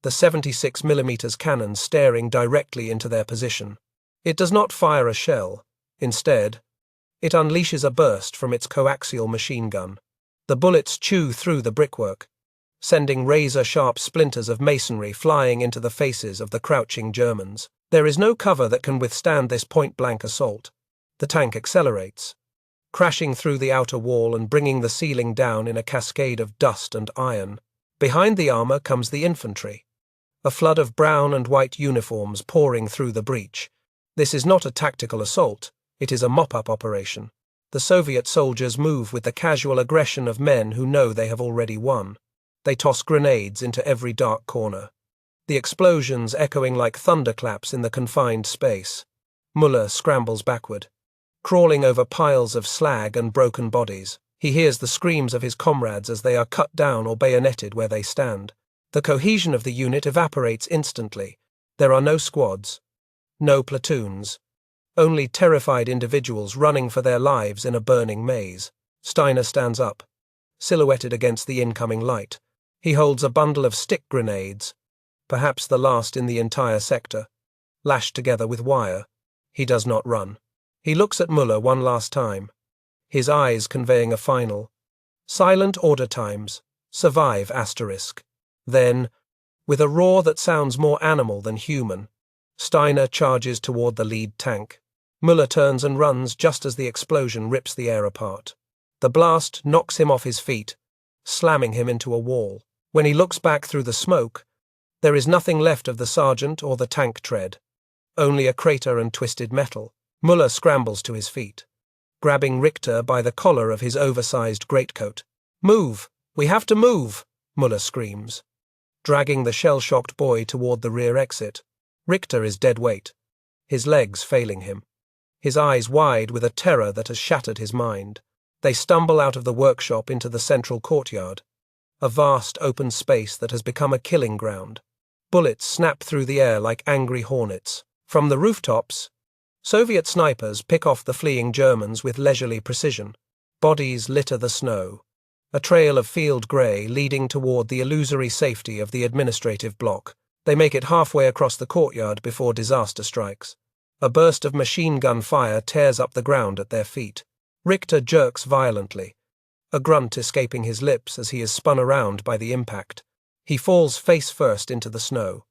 Speaker 1: the 76mm cannon staring directly into their position. It does not fire a shell. Instead, it unleashes a burst from its coaxial machine gun. The bullets chew through the brickwork, sending razor-sharp splinters of masonry flying into the faces of the crouching Germans. There is no cover that can withstand this point-blank assault. The tank accelerates, crashing through the outer wall and bringing the ceiling down in a cascade of dust and iron. Behind the armor comes the infantry, a flood of brown and white uniforms pouring through the breach. This is not a tactical assault, it is a mop-up operation. The Soviet soldiers move with the casual aggression of men who know they have already won. They toss grenades into every dark corner, the explosions echoing like thunderclaps in the confined space. Muller scrambles backward, crawling over piles of slag and broken bodies. He hears the screams of his comrades as they are cut down or bayoneted where they stand. The cohesion of the unit evaporates instantly. There are no squads, no platoons, only terrified individuals running for their lives in a burning maze. Steiner stands up, silhouetted against the incoming light. He holds a bundle of stick grenades, perhaps the last in the entire sector, lashed together with wire. He does not run. He looks at Muller one last time, his eyes conveying a final, silent order times, survive asterisk. Then, with a roar that sounds more animal than human, Steiner charges toward the lead tank. Muller turns and runs just as the explosion rips the air apart. The blast knocks him off his feet, slamming him into a wall. When he looks back through the smoke, there is nothing left of the sergeant or the tank tread, only a crater and twisted metal. Muller scrambles to his feet, grabbing Richter by the collar of his oversized greatcoat. "Move! We have to move!" Muller screams, dragging the shell-shocked boy toward the rear exit. Richter is dead weight, his legs failing him, his eyes wide with a terror that has shattered his mind. They stumble out of the workshop into the central courtyard, a vast open space that has become a killing ground. Bullets snap through the air like angry hornets. From the rooftops, Soviet snipers pick off the fleeing Germans with leisurely precision. Bodies litter the snow, a trail of field grey leading toward the illusory safety of the administrative block. They make it halfway across the courtyard before disaster strikes. A burst of machine gun fire tears up the ground at their feet. Richter jerks violently, a grunt escaping his lips as he is spun around by the impact. He falls face first into the snow,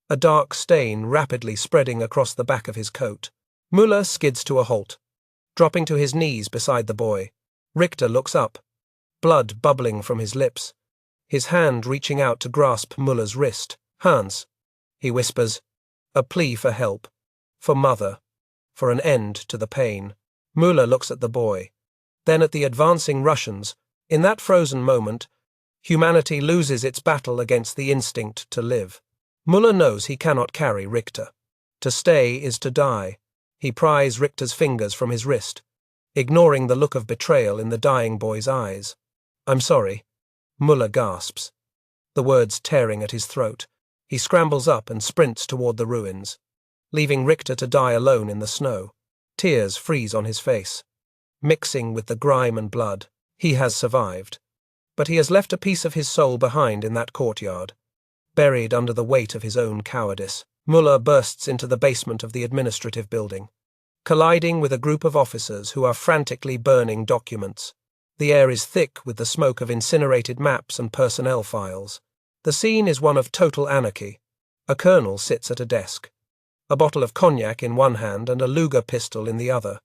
Speaker 1: a dark stain rapidly spreading across the back of his coat. Muller skids to a halt, dropping to his knees beside the boy. Richter looks up, blood bubbling from his lips, his hand reaching out to grasp Muller's wrist. "Hans," he whispers, a plea for help, for mother, for an end to the pain. Muller looks at the boy, then at the advancing Russians. In that frozen moment, humanity loses its battle against the instinct to live. Muller knows he cannot carry Richter. To stay is to die. He pries Richter's fingers from his wrist, ignoring the look of betrayal in the dying boy's eyes. "I'm sorry," Muller gasps, the words tearing at his throat. He scrambles up and sprints toward the ruins, leaving Richter to die alone in the snow. Tears freeze on his face, mixing with the grime and blood. He has survived, but he has left a piece of his soul behind in that courtyard, buried under the weight of his own cowardice. Muller bursts into the basement of the administrative building, colliding with a group of officers who are frantically burning documents. The air is thick with the smoke of incinerated maps and personnel files. The scene is one of total anarchy. A colonel sits at a desk, a bottle of cognac in one hand and a Luger pistol in the other,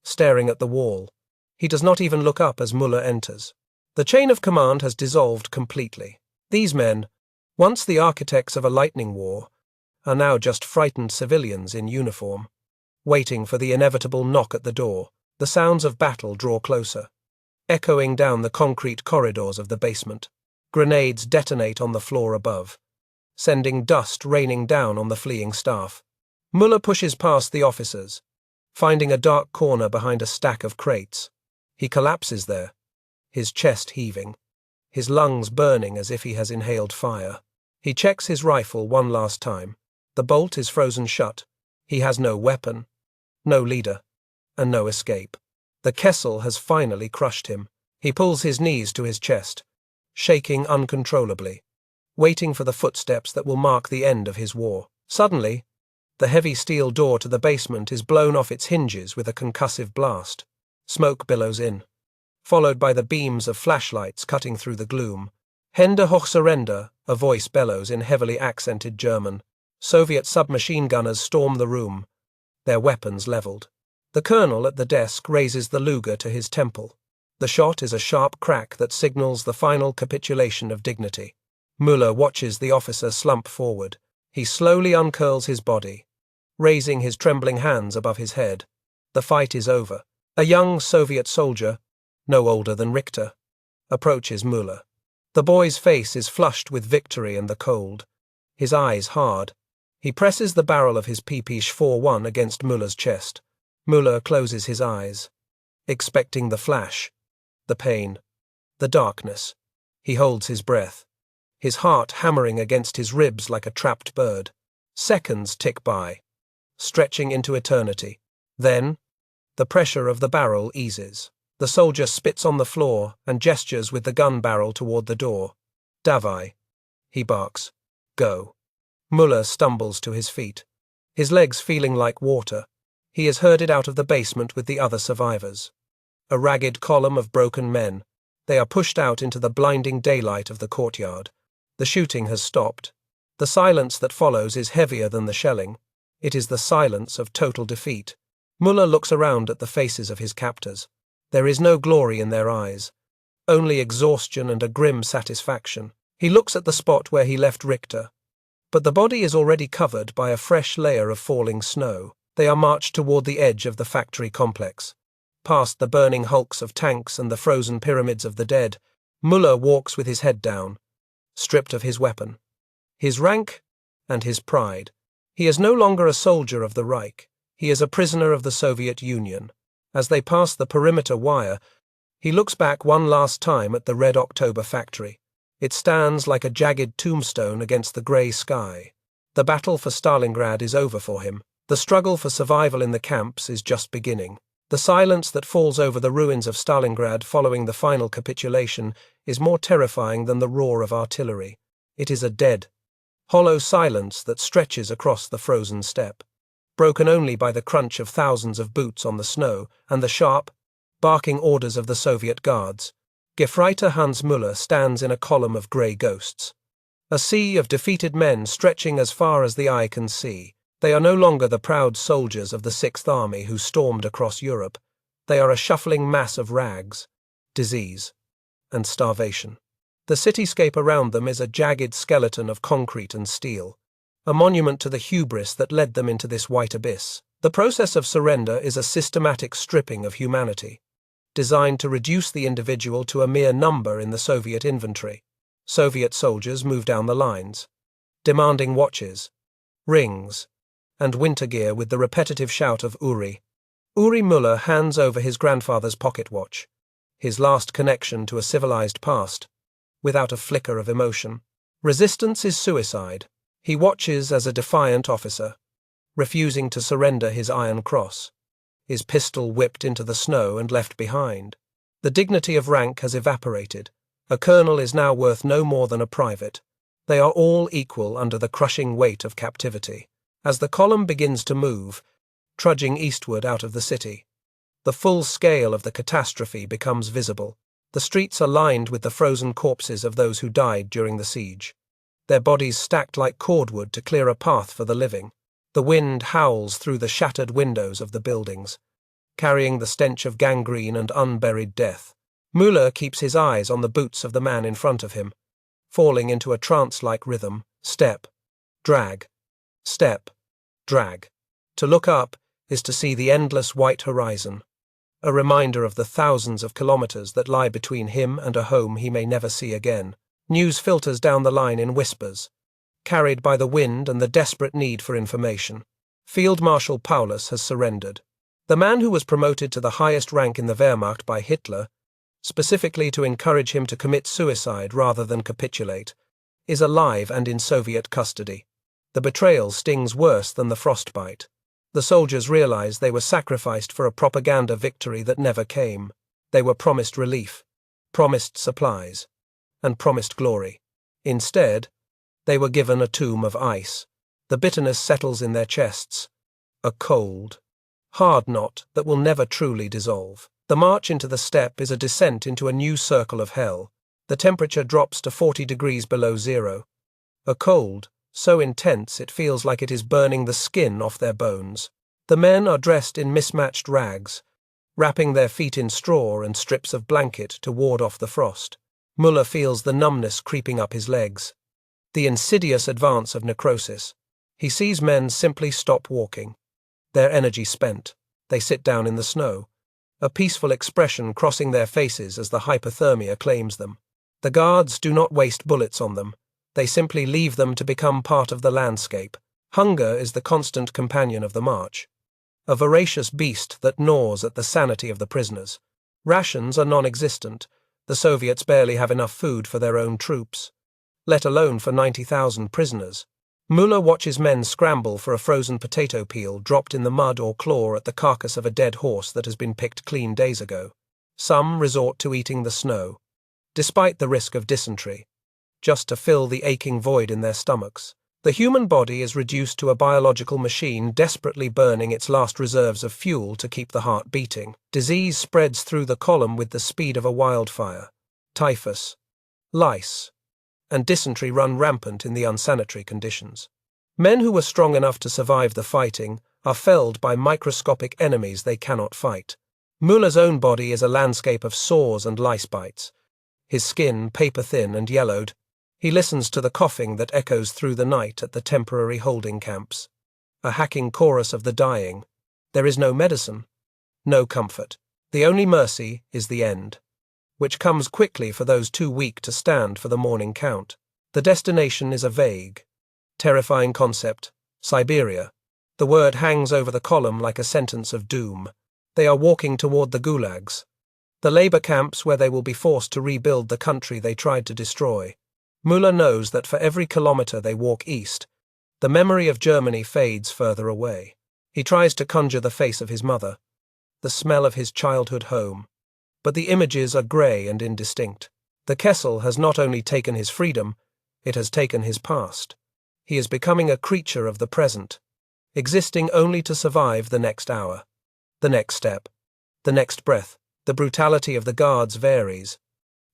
Speaker 1: staring at the wall. He does not even look up as Muller enters. The chain of command has dissolved completely. These men, once the architects of a lightning war, are now just frightened civilians in uniform, waiting for the inevitable knock at the door. The sounds of battle draw closer, echoing down the concrete corridors of the basement. Grenades detonate on the floor above, sending dust raining down on the fleeing staff. Muller pushes past the officers, finding a dark corner behind a stack of crates. He collapses there, his chest heaving, his lungs burning as if he has inhaled fire. He checks his rifle one last time. The bolt is frozen shut. He has no weapon, no leader. and no escape. The Kessel has finally crushed him. He pulls his knees to his chest, shaking uncontrollably, waiting for the footsteps that will mark the end of his war. Suddenly, the heavy steel door to the basement is blown off its hinges with a concussive blast. Smoke billows in, followed by the beams of flashlights cutting through the gloom. Hände hoch surrender, a voice bellows in heavily accented German. Soviet submachine gunners storm the room, their weapons leveled. The colonel at the desk raises the Luger to his temple. The shot is a sharp crack that signals the final capitulation of dignity. Müller watches the officer slump forward. He slowly uncurls his body, raising his trembling hands above his head. The fight is over. A young Soviet soldier, no older than Richter, approaches Müller. The boy's face is flushed with victory and the cold, his eyes hard. He presses the barrel of his PP-41 against Müller's chest. Müller closes his eyes, expecting the flash, the pain, the darkness. He holds his breath, his heart hammering against his ribs like a trapped bird. Seconds tick by, stretching into eternity. Then, the pressure of the barrel eases. The soldier spits on the floor and gestures with the gun barrel toward the door. Davai, he barks. Go. Müller stumbles to his feet, his legs feeling like water. He is herded out of the basement with the other survivors. A ragged column of broken men. They are pushed out into the blinding daylight of the courtyard. The shooting has stopped. The silence that follows is heavier than the shelling. It is the silence of total defeat. Müller looks around at the faces of his captors. There is no glory in their eyes, only exhaustion and a grim satisfaction. He looks at the spot where he left Richter, but the body is already covered by a fresh layer of falling snow. They are marched toward the edge of the factory complex. Past the burning hulks of tanks and the frozen pyramids of the dead, Müller walks with his head down, stripped of his weapon, his rank, and his pride. He is no longer a soldier of the Reich. He is a prisoner of the Soviet Union. As they pass the perimeter wire, he looks back one last time at the Red October factory. It stands like a jagged tombstone against the grey sky. The battle for Stalingrad is over for him. The struggle for survival in the camps is just beginning. The silence that falls over the ruins of Stalingrad following the final capitulation is more terrifying than the roar of artillery. It is a dead, hollow silence that stretches across the frozen steppe, broken only by the crunch of thousands of boots on the snow and the sharp, barking orders of the Soviet guards. Gefreiter Hans Müller stands in a column of grey ghosts. A sea of defeated men stretching as far as the eye can see. They are no longer the proud soldiers of the Sixth Army who stormed across Europe. They are a shuffling mass of rags, disease, and starvation. The cityscape around them is a jagged skeleton of concrete and steel, a monument to the hubris that led them into this white abyss. The process of surrender is a systematic stripping of humanity, designed to reduce the individual to a mere number in the Soviet inventory. Soviet soldiers move down the lines, demanding watches, rings, and winter gear with the repetitive shout of Uri. Uri Müller hands over his grandfather's pocket watch, his last connection to a civilized past, without a flicker of emotion. Resistance is suicide. He watches as a defiant officer, refusing to surrender his Iron Cross, his pistol whipped into the snow and left behind. The dignity of rank has evaporated. A colonel is now worth no more than a private. They are all equal under the crushing weight of captivity. As the column begins to move, trudging eastward out of the city, the full scale of the catastrophe becomes visible. The streets are lined with the frozen corpses of those who died during the siege, their bodies stacked like cordwood to clear a path for the living. The wind howls through the shattered windows of the buildings, carrying the stench of gangrene and unburied death. Müller keeps his eyes on the boots of the man in front of him, falling into a trance-like rhythm. Step, drag, step, drag. To look up is to see the endless white horizon, a reminder of the thousands of kilometers that lie between him and a home he may never see again. News filters down the line in whispers, carried by the wind and the desperate need for information. Field Marshal Paulus has surrendered. The man who was promoted to the highest rank in the Wehrmacht by Hitler, specifically to encourage him to commit suicide rather than capitulate, is alive and in Soviet custody. The betrayal stings worse than the frostbite. The soldiers realized they were sacrificed for a propaganda victory that never came. They were promised relief, promised supplies, and promised glory. Instead, they were given a tomb of ice. The bitterness settles in their chests, a cold, hard knot that will never truly dissolve. The march into the steppe is a descent into a new circle of hell. The temperature drops to 40 degrees below zero. A cold, so intense it feels like it is burning the skin off their bones. The men are dressed in mismatched rags, wrapping their feet in straw and strips of blanket to ward off the frost. Muller feels the numbness creeping up his legs. The insidious advance of necrosis. He sees men simply stop walking. Their energy spent. They sit down in the snow, a peaceful expression crossing their faces as the hypothermia claims them. The guards do not waste bullets on them. They simply leave them to become part of the landscape. Hunger is the constant companion of the march, a voracious beast that gnaws at the sanity of the prisoners. Rations are non-existent. The Soviets barely have enough food for their own troops, let alone for 90,000 prisoners. Muller watches men scramble for a frozen potato peel dropped in the mud or claw at the carcass of a dead horse that has been picked clean days ago. Some resort to eating the snow, despite the risk of dysentery, just to fill the aching void in their stomachs. The human body is reduced to a biological machine desperately burning its last reserves of fuel to keep the heart beating. Disease spreads through the column with the speed of a wildfire. Typhus, lice, and dysentery run rampant in the unsanitary conditions. Men who were strong enough to survive the fighting are felled by microscopic enemies they cannot fight. Muller's own body is a landscape of sores and lice bites, his skin paper-thin and yellowed. He listens to the coughing that echoes through the night at the temporary holding camps, a hacking chorus of the dying. There is no medicine, no comfort. The only mercy is the end, which comes quickly for those too weak to stand for the morning count. The destination is a vague, terrifying concept, Siberia. The word hangs over the column like a sentence of doom. They are walking toward the gulags, the labor camps where they will be forced to rebuild the country they tried to destroy. Muller knows that for every kilometer they walk east, the memory of Germany fades further away. He tries to conjure the face of his mother, the smell of his childhood home, but the images are grey and indistinct. The Kessel has not only taken his freedom, it has taken his past. He is becoming a creature of the present, existing only to survive the next hour, the next step, the next breath. The brutality of the guards varies,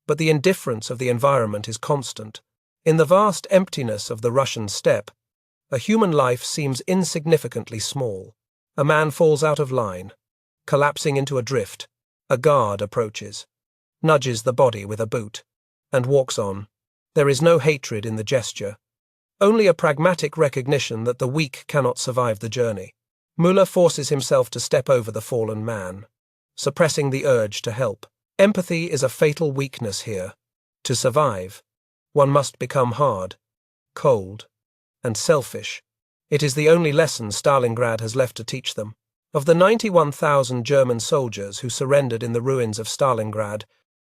Speaker 1: but the indifference of the environment is constant. In the vast emptiness of the Russian steppe, a human life seems insignificantly small. A man falls out of line, collapsing into a drift. A guard approaches, nudges the body with a boot, and walks on. There is no hatred in the gesture, only a pragmatic recognition that the weak cannot survive the journey. Muller forces himself to step over the fallen man, suppressing the urge to help. Empathy is a fatal weakness here. To survive, one must become hard, cold, and selfish. It is the only lesson Stalingrad has left to teach them. Of the 91,000 German soldiers who surrendered in the ruins of Stalingrad,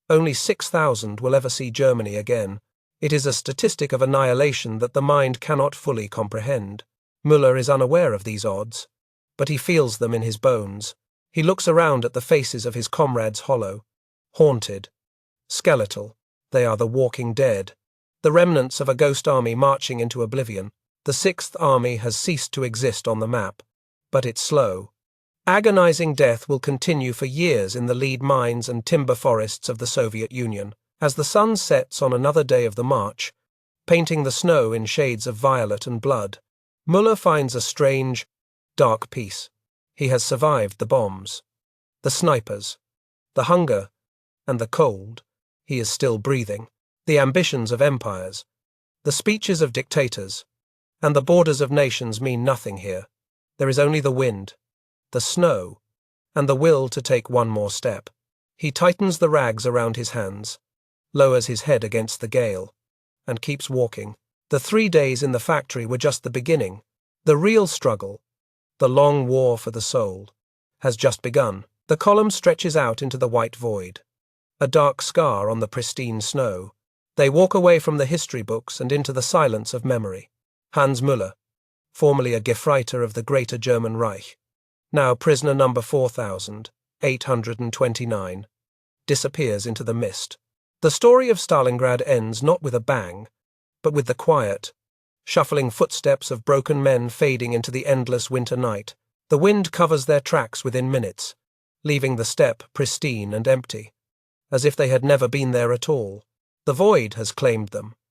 Speaker 1: only 6,000 will ever see Germany again. It is a statistic of annihilation that the mind cannot fully comprehend. Muller is unaware of these odds, but he feels them in his bones. He looks around at the faces of his comrades hollow, haunted, skeletal. They are the walking dead, the remnants of a ghost army marching into oblivion. The Sixth Army has ceased to exist on the map, but it's slow. Agonizing death will continue for years in the lead mines and timber forests of the Soviet Union. As the sun sets on another day of the march, painting the snow in shades of violet and blood, Muller finds a strange, dark peace. He has survived the bombs, the snipers, the hunger, and the cold. He is still breathing. The ambitions of empires, the speeches of dictators, and the borders of nations mean nothing here. There is only the wind, the snow, and the will to take one more step. He tightens the rags around his hands, lowers his head against the gale, and keeps walking. The 3 days in the factory were just the beginning. The real struggle, the long war for the soul, has just begun. The column stretches out into the white void, a dark scar on the pristine snow. They walk away from the history books and into the silence of memory. Hans Müller, formerly a Gefreiter of the Greater German Reich, now prisoner number 4829, disappears into the mist. The story of Stalingrad ends not with a bang, but with the quiet, shuffling footsteps of broken men fading into the endless winter night. The wind covers their tracks within minutes, leaving the steppe pristine and empty, as if they had never been there at all. The void has claimed them,